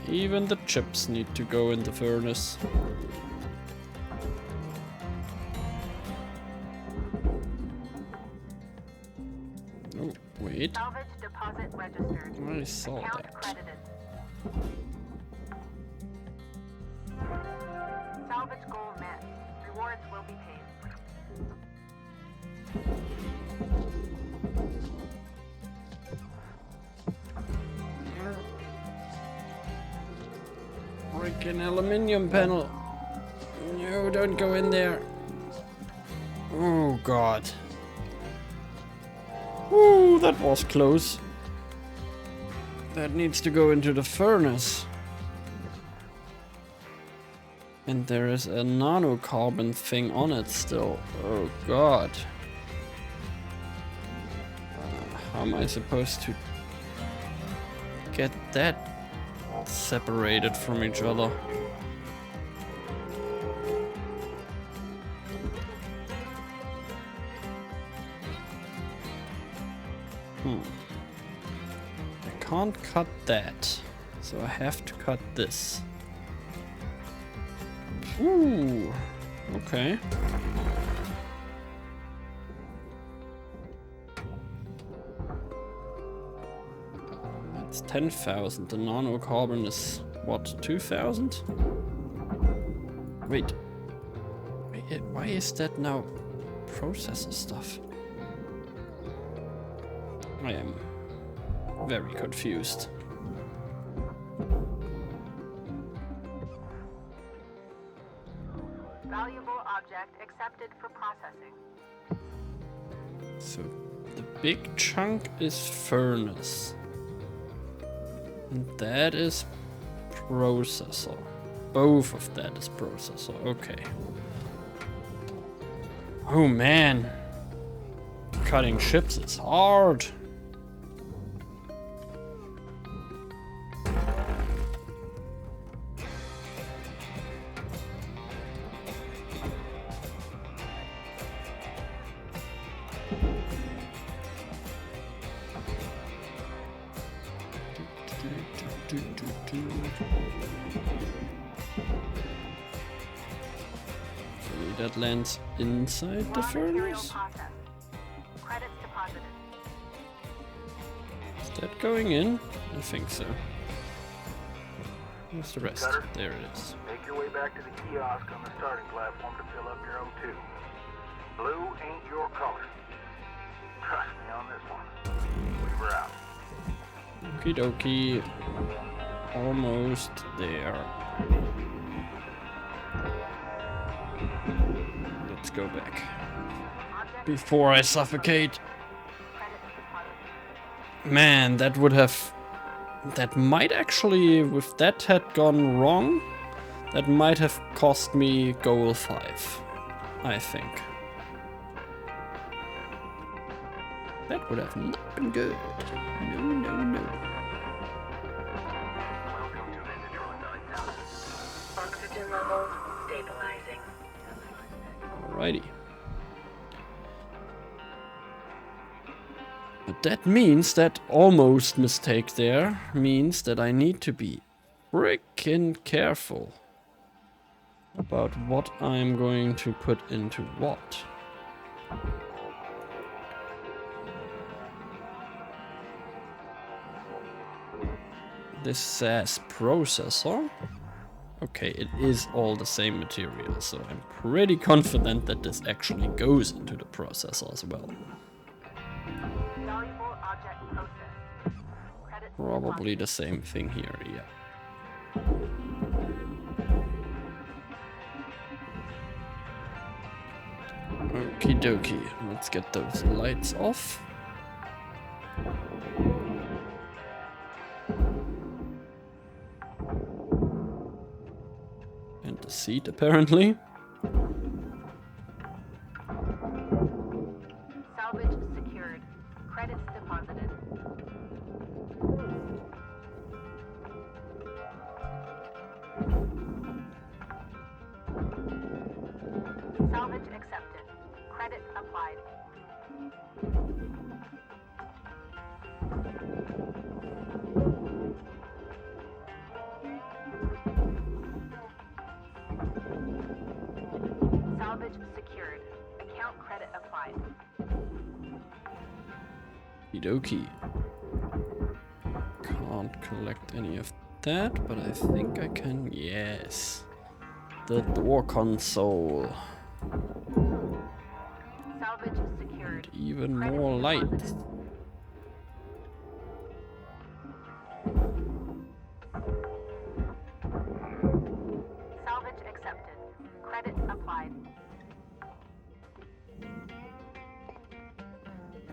Even the chips need to go in the furnace. Oh, wait. Salvage deposit registered. I saw Account that. credited. Salvage goal met. Rewards will be paid. Freaking aluminium panel. No, don't go in there. Oh god. Ooh, that was close. That needs to go into the furnace. And there is a nanocarbon thing on it still. Oh god. How am I supposed to get that separated from each other? I can't cut that, so I have to cut this. Ooh, okay. That's 10,000. The nanocarbon is what, 2,000? Wait. Why is that now processor stuff? I am very confused. Valuable object accepted for processing. So the big chunk is furnace. And that is processor. Both of that is processor. Okay. Oh man. Cutting ships is hard. Okay, that lands inside the Raw material furnace. processed. Credits deposited. Is that going in? I think so. Where's the rest? Cutter? There it is. Make your way back to the kiosk on the starting platform to fill up your O2. Blue ain't your color. Trust me on this one. We were out. Okie dokie. Almost there. Let's go back. Object Before I suffocate. credits deposited. Man, that would have... That might actually, if that had gone wrong, that might have cost me goal 5. I think. That would have not been good. No, no, no. Welcome to Megatron 9000. Oxygen levels stabilizing. Alrighty. But that means that almost mistake there means that I need to be frickin' careful about what I'm going to put into what. This says processor. Okay, it is all the same material, so I'm pretty confident that this actually goes into the processor as well. Valuable object processed. Credits Probably the same thing here, yeah. Okie dokie, let's get those lights off. And the seat, apparently. Salvage secured. Credits deposited. Salvage accepted. Credit applied. Salvage secured. Account credit applied. Okie dokie. Can't collect any of that, but I think I can. Yes. The door console. Salvage secured. Even Credit more light. deposited. Salvage accepted. Credit applied.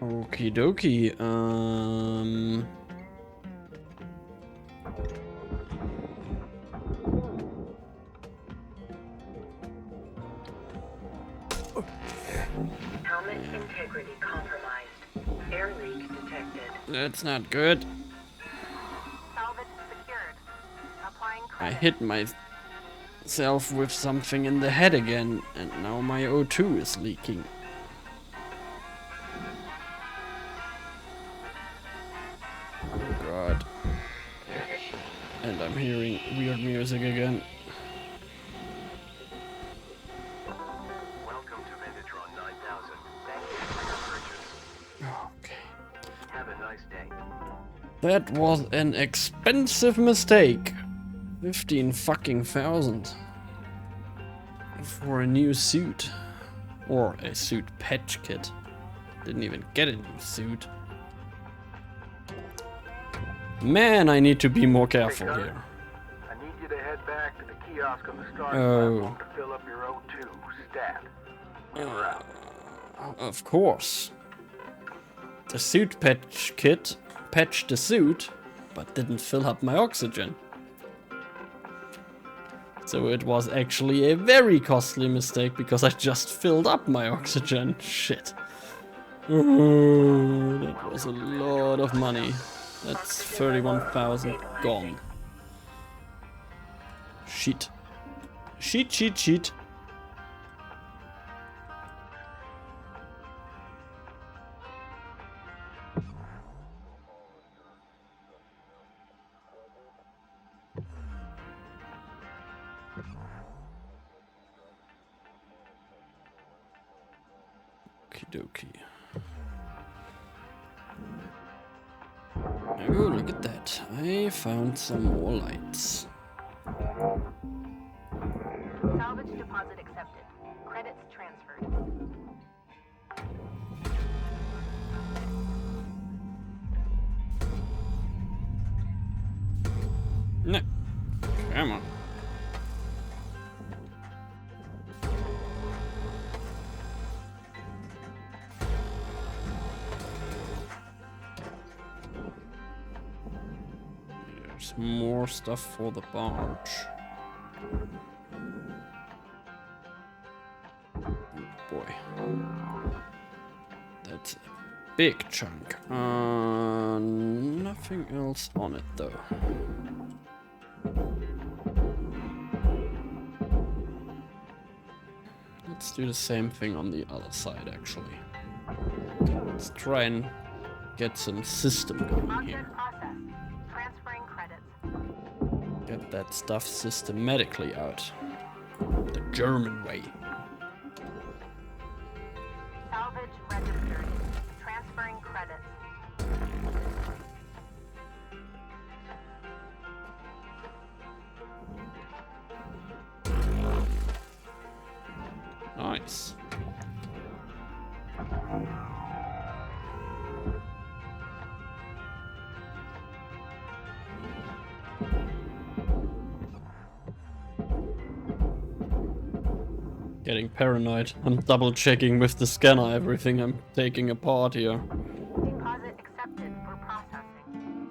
Okie dokie. Helmet integrity compromised. Air leak detected. That's not good. Salvage secured. Applying I credit. hit myself with something in the head again, and now my O2 is leaking. Oh god. And I'm hearing weird music again. Welcome to Megatron 9000. Thank you for your purchase. Okay. Have a nice day. That was an expensive mistake. 15 fucking thousand. For a new suit. Or a suit patch kit. Didn't even get a new suit. Man, I need to be more careful Hey, Cutter, here. I need you to head back to the kiosk on the starting Oh. platform to fill up your O2 stat. We were out. Of course. The suit patch kit patched the suit, but didn't fill up my oxygen. So it was actually a very costly mistake because I just filled up my oxygen. Shit. Ooh, that was a lot of money. That's 31,000 gone. Shit. Shit, shit, shit. Okie dokie. Oh, look at that. I found some more lights. Salvage deposit accepted. Credits transferred. No. Come on. There's more stuff for the barge. Boy. That's a big chunk. Nothing else on it though. Let's do the same thing on the other side actually. Let's try and get some system going here. Processed. Transferring credits. Get that stuff systematically out. The German way. Salvage registered. Transferring credits. Nice. Getting paranoid. I'm double checking with the scanner everything I'm taking apart here. Deposit accepted for processing.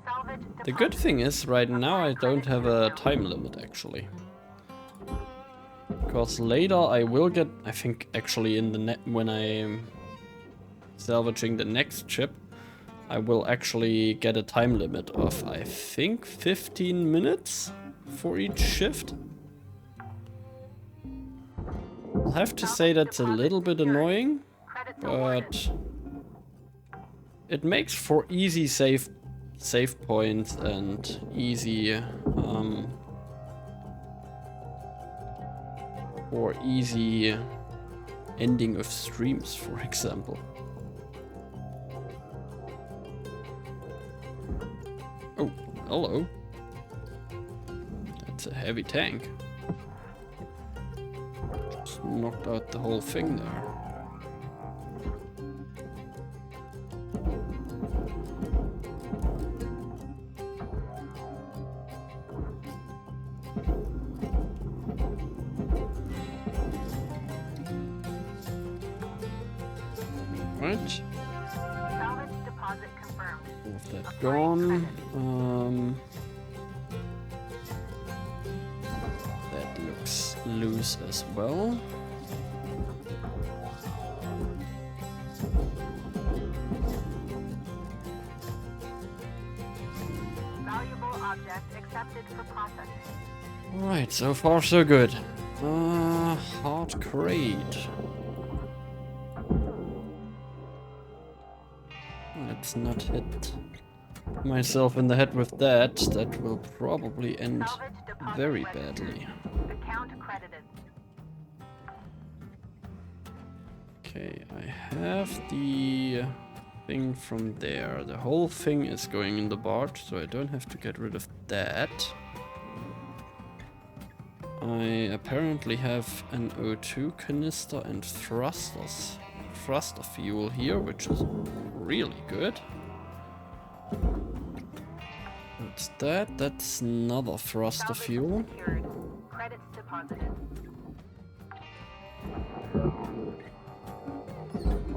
Salvage deposit. The good thing is right now I don't have a time limit actually. Because later I will get, I think actually in the net when I'm salvaging the next ship, I will actually get a time limit of I think 15 minutes for each shift. I'll have to say that's a little bit annoying, but it makes for easy save points and easy or easy ending of streams, for example. Oh, hello. That's a heavy tank. Just knocked out the whole thing there. Right. Salvage deposit confirmed. All of that gone. That looks loose as well. Valuable object accepted for processing. Right, so far so good. Hard crate. Let's not hit myself in the head with that. That will probably end Salvage deposit very registered. badly. Account credited. Okay, I have the thing from there. The whole thing is going in the barge, so I don't have to get rid of that. I apparently have an O2 canister and thruster fuel here, which is really good. What's that? That's another thruster Salvage fuel. secured. Credits deposited.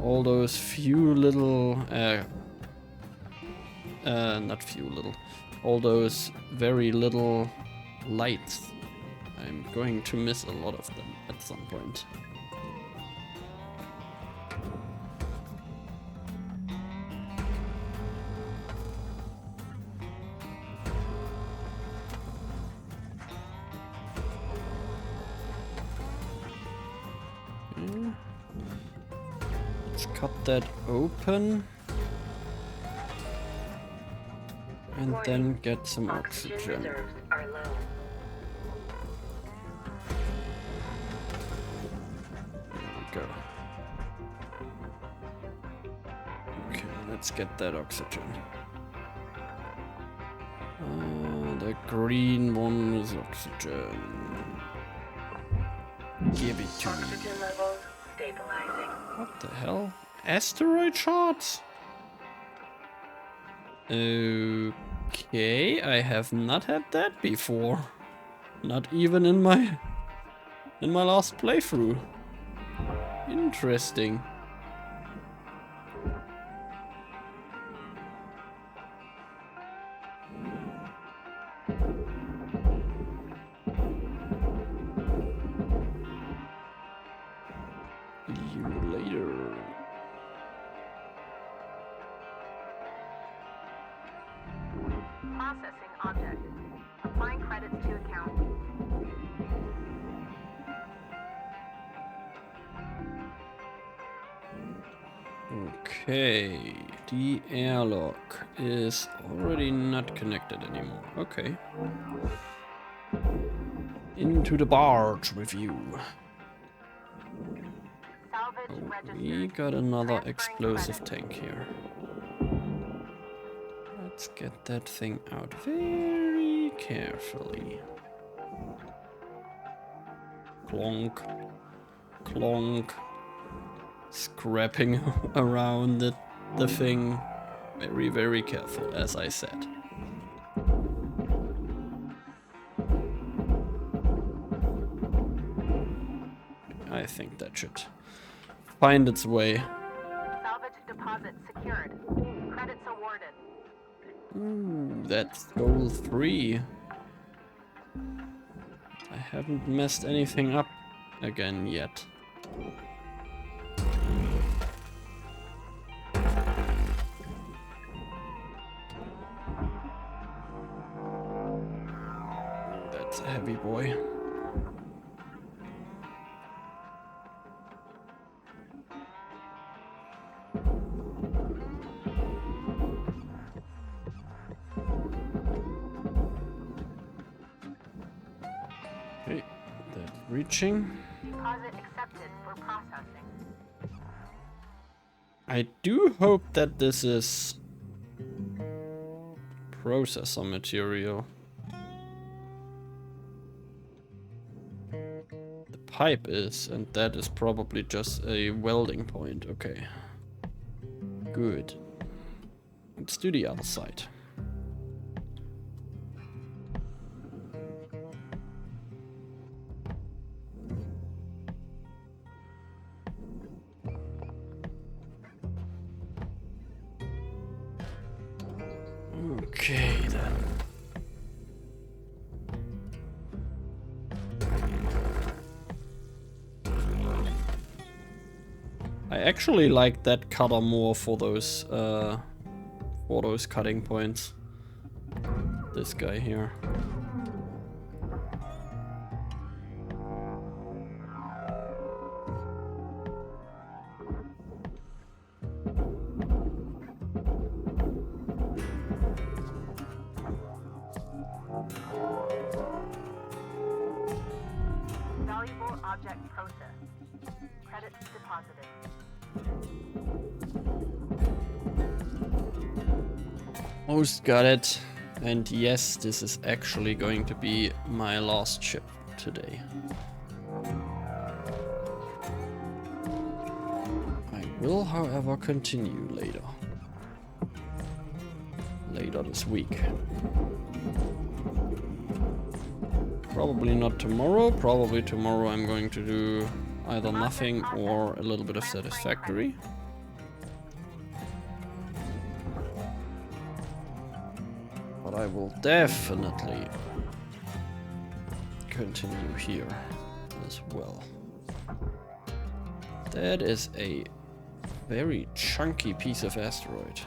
all those few little, not few little, all those very little lights. I'm going to miss a lot of them at some point. Let's cut that open. And then get some oxygen. Reserves are low. Go. Okay, let's get that oxygen. The green one is oxygen. Give it to me. Oxygen levels stabilizing. What the hell? Asteroid shards? Okay, I have not had that before. Not even in my last playthrough. Interesting. See you later. Processing object. Applying credits to account. Okay, the airlock is already not connected anymore. Okay. Into the barge with you. Salvage registered. We got another Transferring explosive credits. tank here. Let's get that thing out very carefully. Clonk. Clonk. Scrapping around the thing. Very, very careful, as I said. I think that should find its way. Salvage deposit secured. Credits awarded. Ooh, that's goal 3. I haven't messed anything up again yet. That's a heavy boy. Okay, that's reaching. Deposit accepted for processing. I do hope that this is processor material. The pipe is, and that is probably just a welding point. Okay. Good. Let's do the other side. Okay then. I actually like that cutter more for those cutting points. This guy here. Valuable object processed. Credits deposited. Almost got it. And yes, this is actually going to be my last ship today. I will, however, continue later. Later this week. Probably not tomorrow. Probably tomorrow I'm going to do either nothing or a little bit of Satisfactory. I will definitely continue here as well. That is a very chunky piece of asteroid.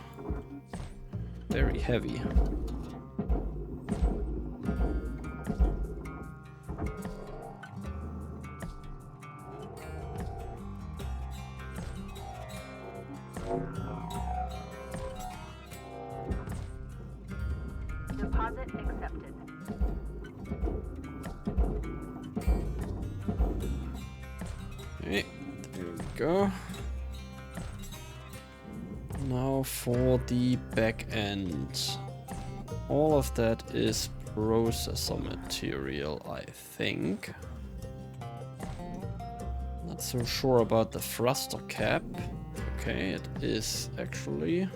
Very heavy. Deposit accepted. Okay, there we go. Now for the back end. All of that is processor material, I think. Not so sure about the thruster cap. Okay, it is actually.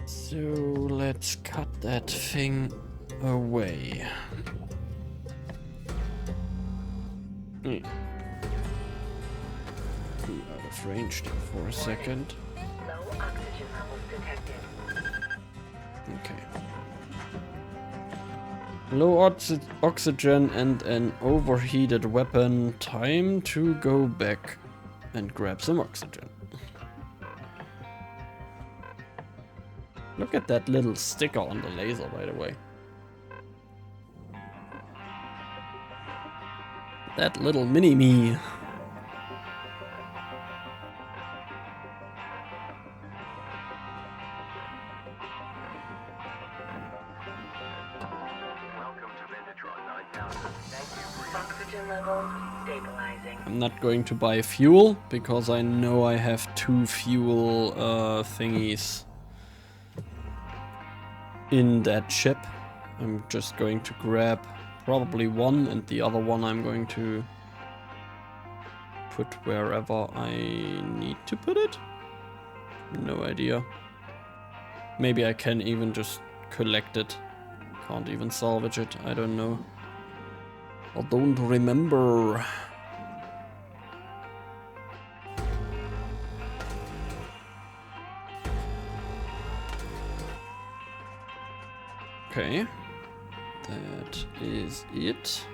So let's cut that thing away. Too out of range there for a second. Low oxygen levels detected. Okay. Low oxygen and an overheated weapon. Time to go back and grab some oxygen. Look at that little sticker on the laser, by the way. That little mini-me. Oxygen levels stabilizing. I'm not going to buy fuel, because I know I have 2 fuel thingies in that ship. I'm just going to grab probably one, and the other one I'm going to put wherever I need to put it. No idea. Maybe I can even just collect it. Can't even salvage it, I don't know. I don't remember. Okay, that is it.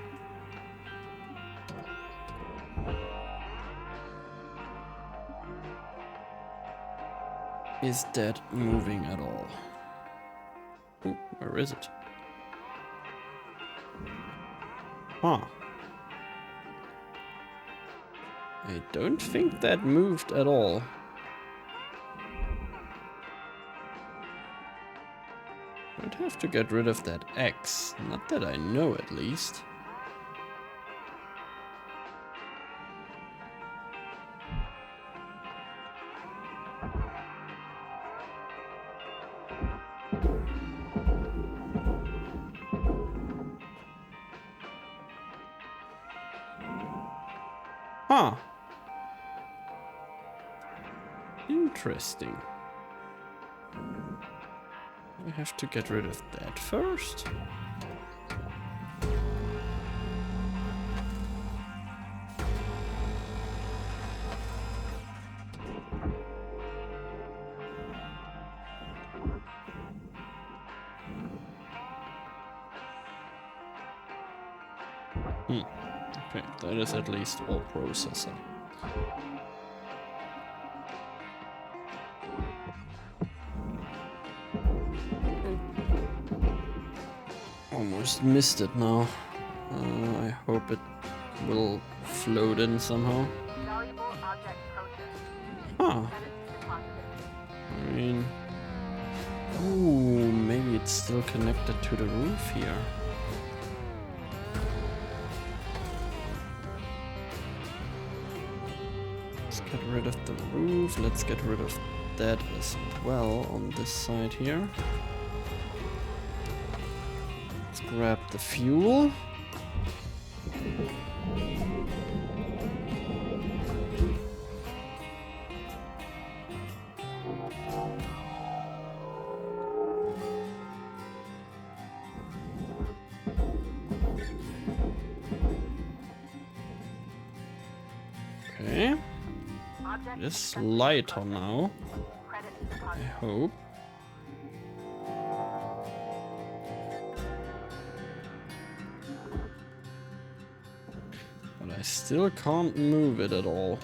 Is that moving at all? Ooh, where is it? Huh. I don't think that moved at all. I'd have to get rid of that X. Not that I know, at least. Huh. Interesting. I have to get rid of that first. Okay, that is at least all processor. Almost missed it now. I hope it will float in somehow. Valuable object processed. Huh. Credits deposited. I mean... Ooh, maybe it's still connected to the roof here. Let's get rid of the roof. Let's get rid of that as well on this side here. Let's grab the fuel. Okay. Object It is lighter now, credits I deposited. hope. I still can't move it at all.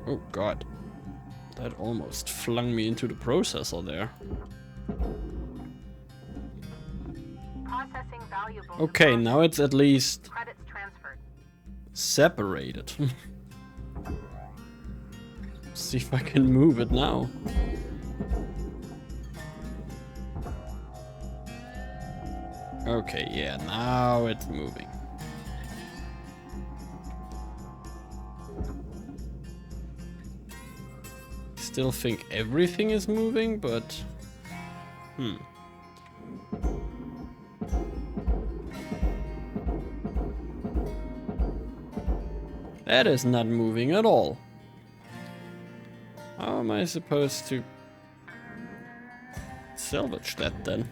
Oh god. That almost flung me into the processor there. Processing valuable. Okay, now it's at least Credits transferred. separated. See if I can move it now. Okay, yeah, now it's moving. Still think everything is moving, but that is not moving at all. How am I supposed to salvage that then?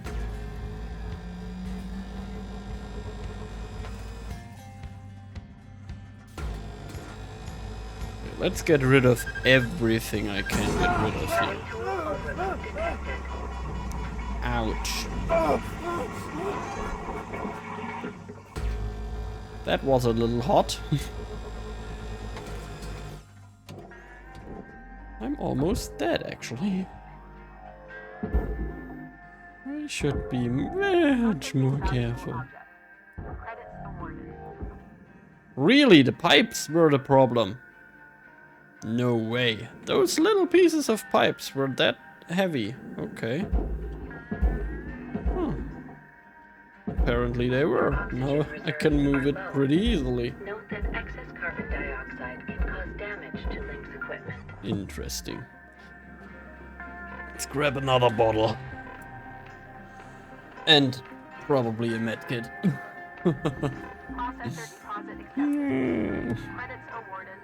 Let's get rid of everything I can get rid of here. Ouch. That was a little hot. I'm almost dead, actually. I should be much more careful. Credits awarded. Really, the pipes were the problem. No way. Those little pieces of pipes were that heavy. Okay. Huh. Apparently they were. Now I can move it pretty easily. Note that excess carbon dioxide can cause damage to Link's equipment. Interesting. Let's grab another bottle. And probably a medkit. Processor deposit accepted. Credits awarded.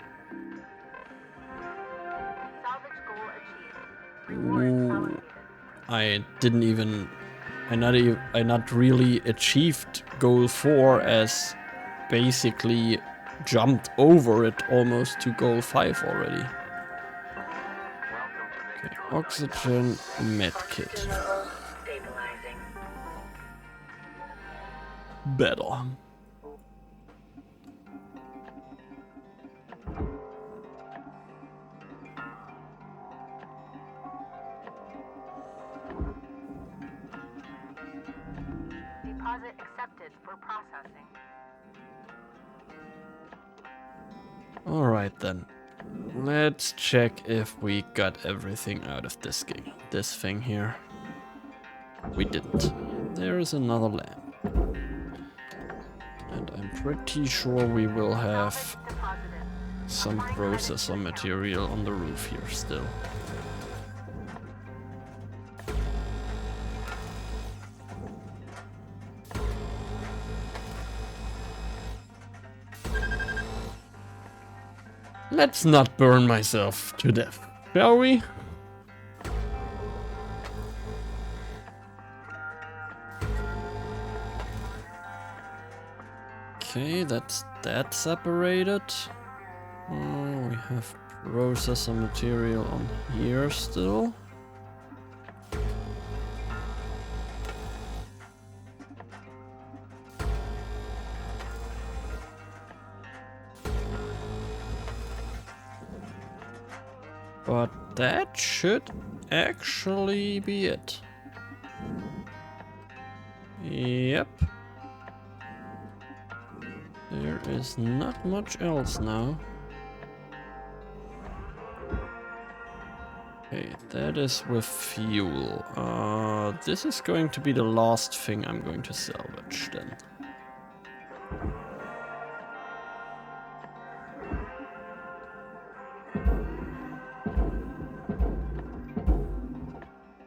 Salvage goal achieved. Rewards allocated. I didn't even... I not really achieved goal 4 as basically jumped over it almost to goal 5 already. Okay, oxygen medkit. Stabilizing. Better. Deposit accepted for processing. Alright then. Let's check if we got everything out of this thing here. We didn't. There is another lamp. And I'm pretty sure we will have Deposited. some processor material on the roof here still. Let's not burn myself to death, shall we? Okay, that's that separated. Oh, we have processor material on here still. But that should actually be it. Yep. There is not much else now. Okay, that is with fuel. This is going to be the last thing I'm going to salvage then.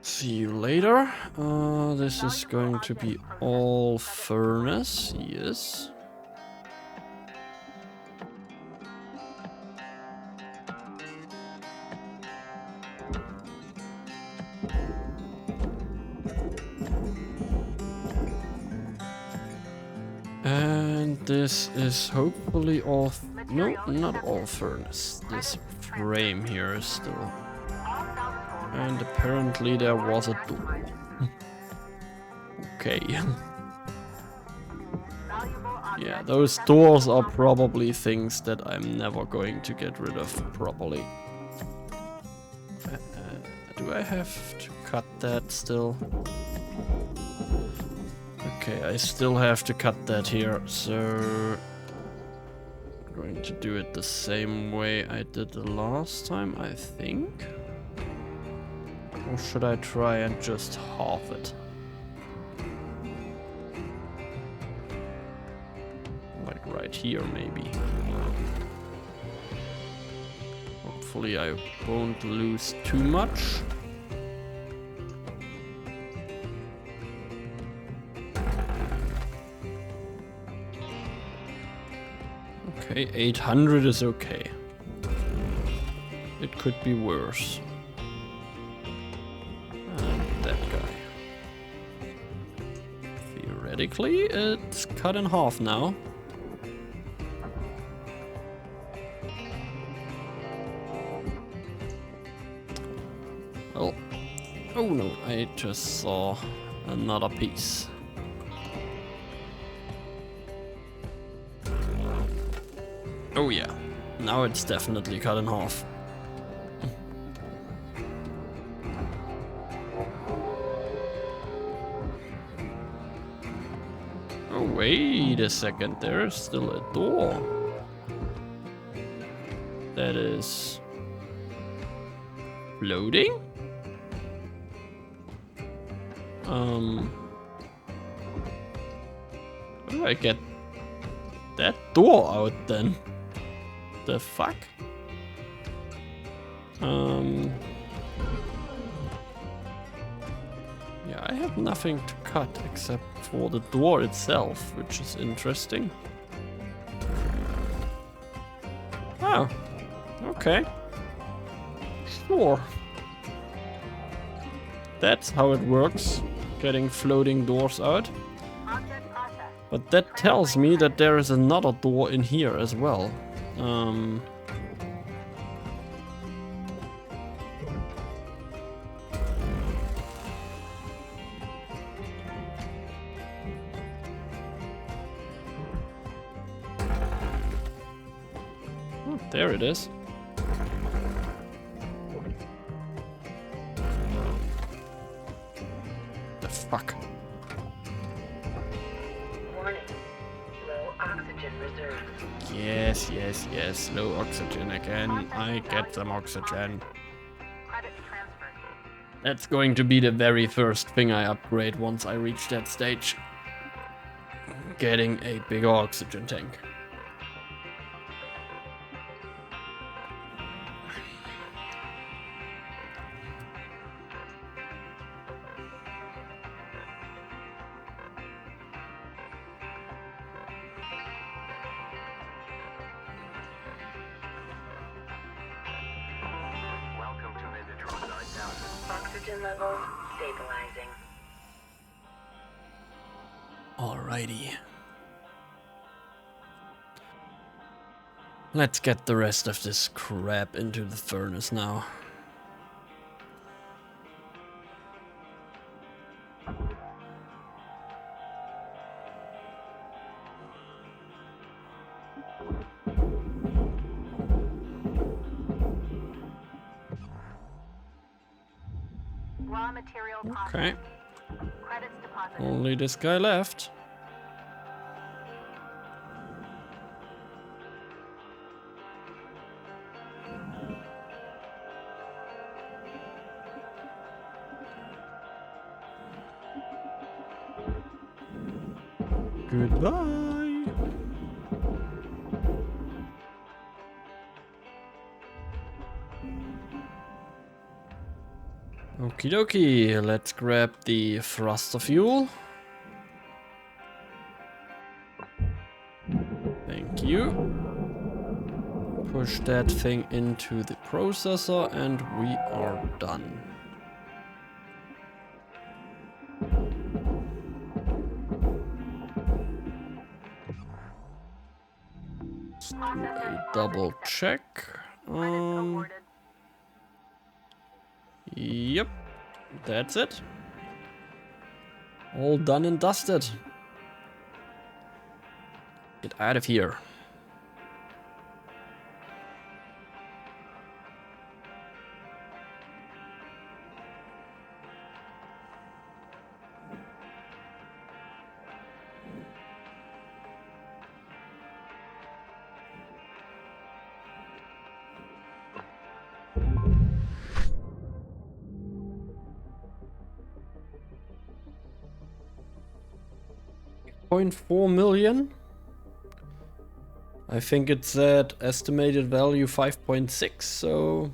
See you later. This is going to be all furnace, yes. And this is hopefully all... No, not all furnace. This frame here is still... And apparently there was a door. Okay. Yeah, those doors are probably things that I'm never going to get rid of properly. Do I have to cut that still? Okay, I still have to cut that here, so... I'm going to do it the same way I did the last time, I think? Or should I try and just halve it? Like right here, maybe. Hopefully I won't lose too much. Okay, 800 is okay. It could be worse. And that guy. Theoretically, it's cut in half now. Well, oh no, I just saw another piece. Oh yeah, now it's definitely cut in half. Oh wait a second, there's still a door. That is... floating? How do I get that door out then? The fuck? Yeah, I have nothing to cut except for the door itself, which is interesting. Oh, okay. Sure. That's how it works, getting floating doors out. But that tells me that there is another door in here as well. Oh, there it is. The fuck? Warning. Low oxygen reserve. Yes, yes, yes. Low oxygen again. I get some oxygen. Credits transferred. That's going to be the very first thing I upgrade once I reach that stage. Getting a bigger oxygen tank. Oxygen levels stabilizing. Alrighty. Let's get the rest of this crap into the furnace now. Raw material Okay. processed. Credits deposited. Only this guy left. Goodbye. Okie dokie, let's grab the thruster fuel. Thank you. Push that thing into the processor and we are done. Double check. Yep, that's it. All done and dusted. Get out of here. $0.4 million. I think it's at estimated value 5.6, so...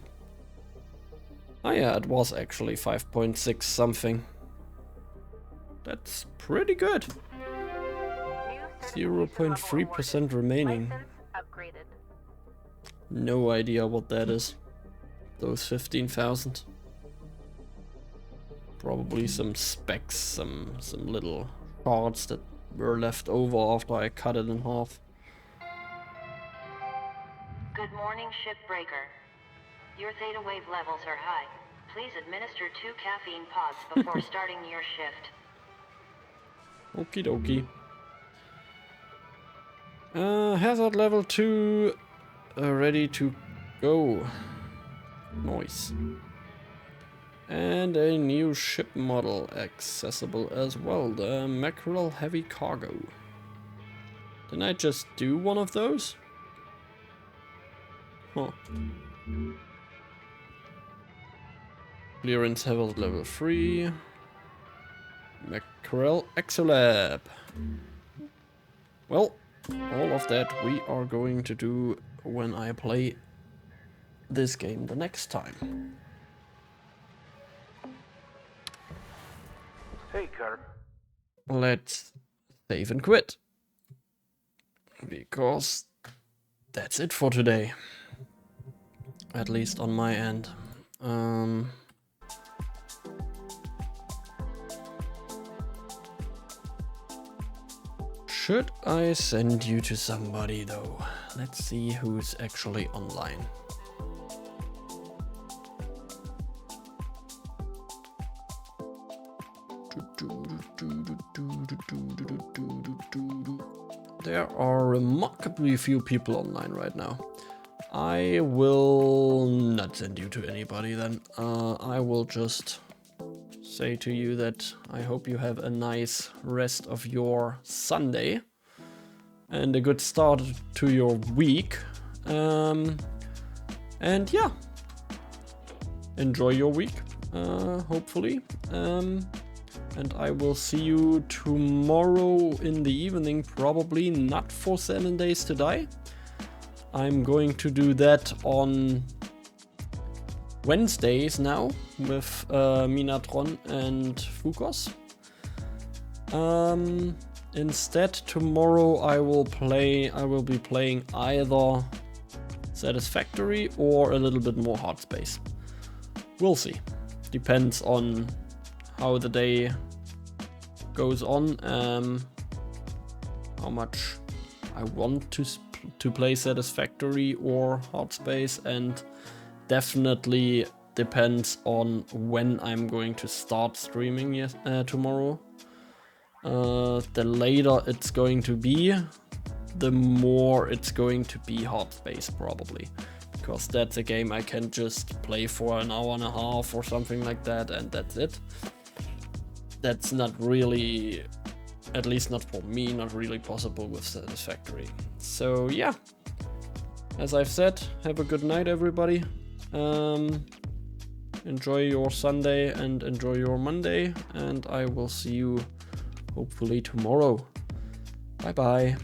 Oh yeah, it was actually 5.6 something. That's pretty good. 0.3% remaining. No idea what that is. Those 15,000. Probably some specs, some little shards that were left over after I cut it in half. Good morning, Shipbreaker. Your theta wave levels are high. Please administer 2 caffeine pods before starting your shift. Okie dokie. Hazard level 2 ready to go. Nice. And a new ship model accessible as well, the Mackerel Heavy Cargo. Didn't I just do one of those? Huh. Clearance hazard level 3. Mackerel Exolab. Well, all of that we are going to do when I play this game the next time. Hey, Carve. Let's save and quit. Because that's it for today. At least on my end. Should I send you to somebody though? Let's see who's actually online. There are remarkably few people online right now. I will not send you to anybody then. I will just say to you that I hope you have a nice rest of your Sunday and a good start to your week. And yeah, enjoy your week, hopefully. And I will see you tomorrow in the evening, probably not for 7 Days to Die. I'm going to do that on Wednesdays now with Minatron and Fukos. Instead, tomorrow I will be playing either Satisfactory or a little bit more Hardspace. We'll see. Depends on how the day goes on, how much I want to play Satisfactory or Hardspace, and definitely depends on when I'm going to start streaming tomorrow. The later it's going to be, the more it's going to be Hardspace probably. Because that's a game I can just play for an hour and a half or something like that, and that's it. That's not really, at least not for me, not really possible with Satisfactory. So yeah, as I've said, have a good night everybody. Enjoy your Sunday and enjoy your Monday, and I will see you hopefully tomorrow. Bye bye.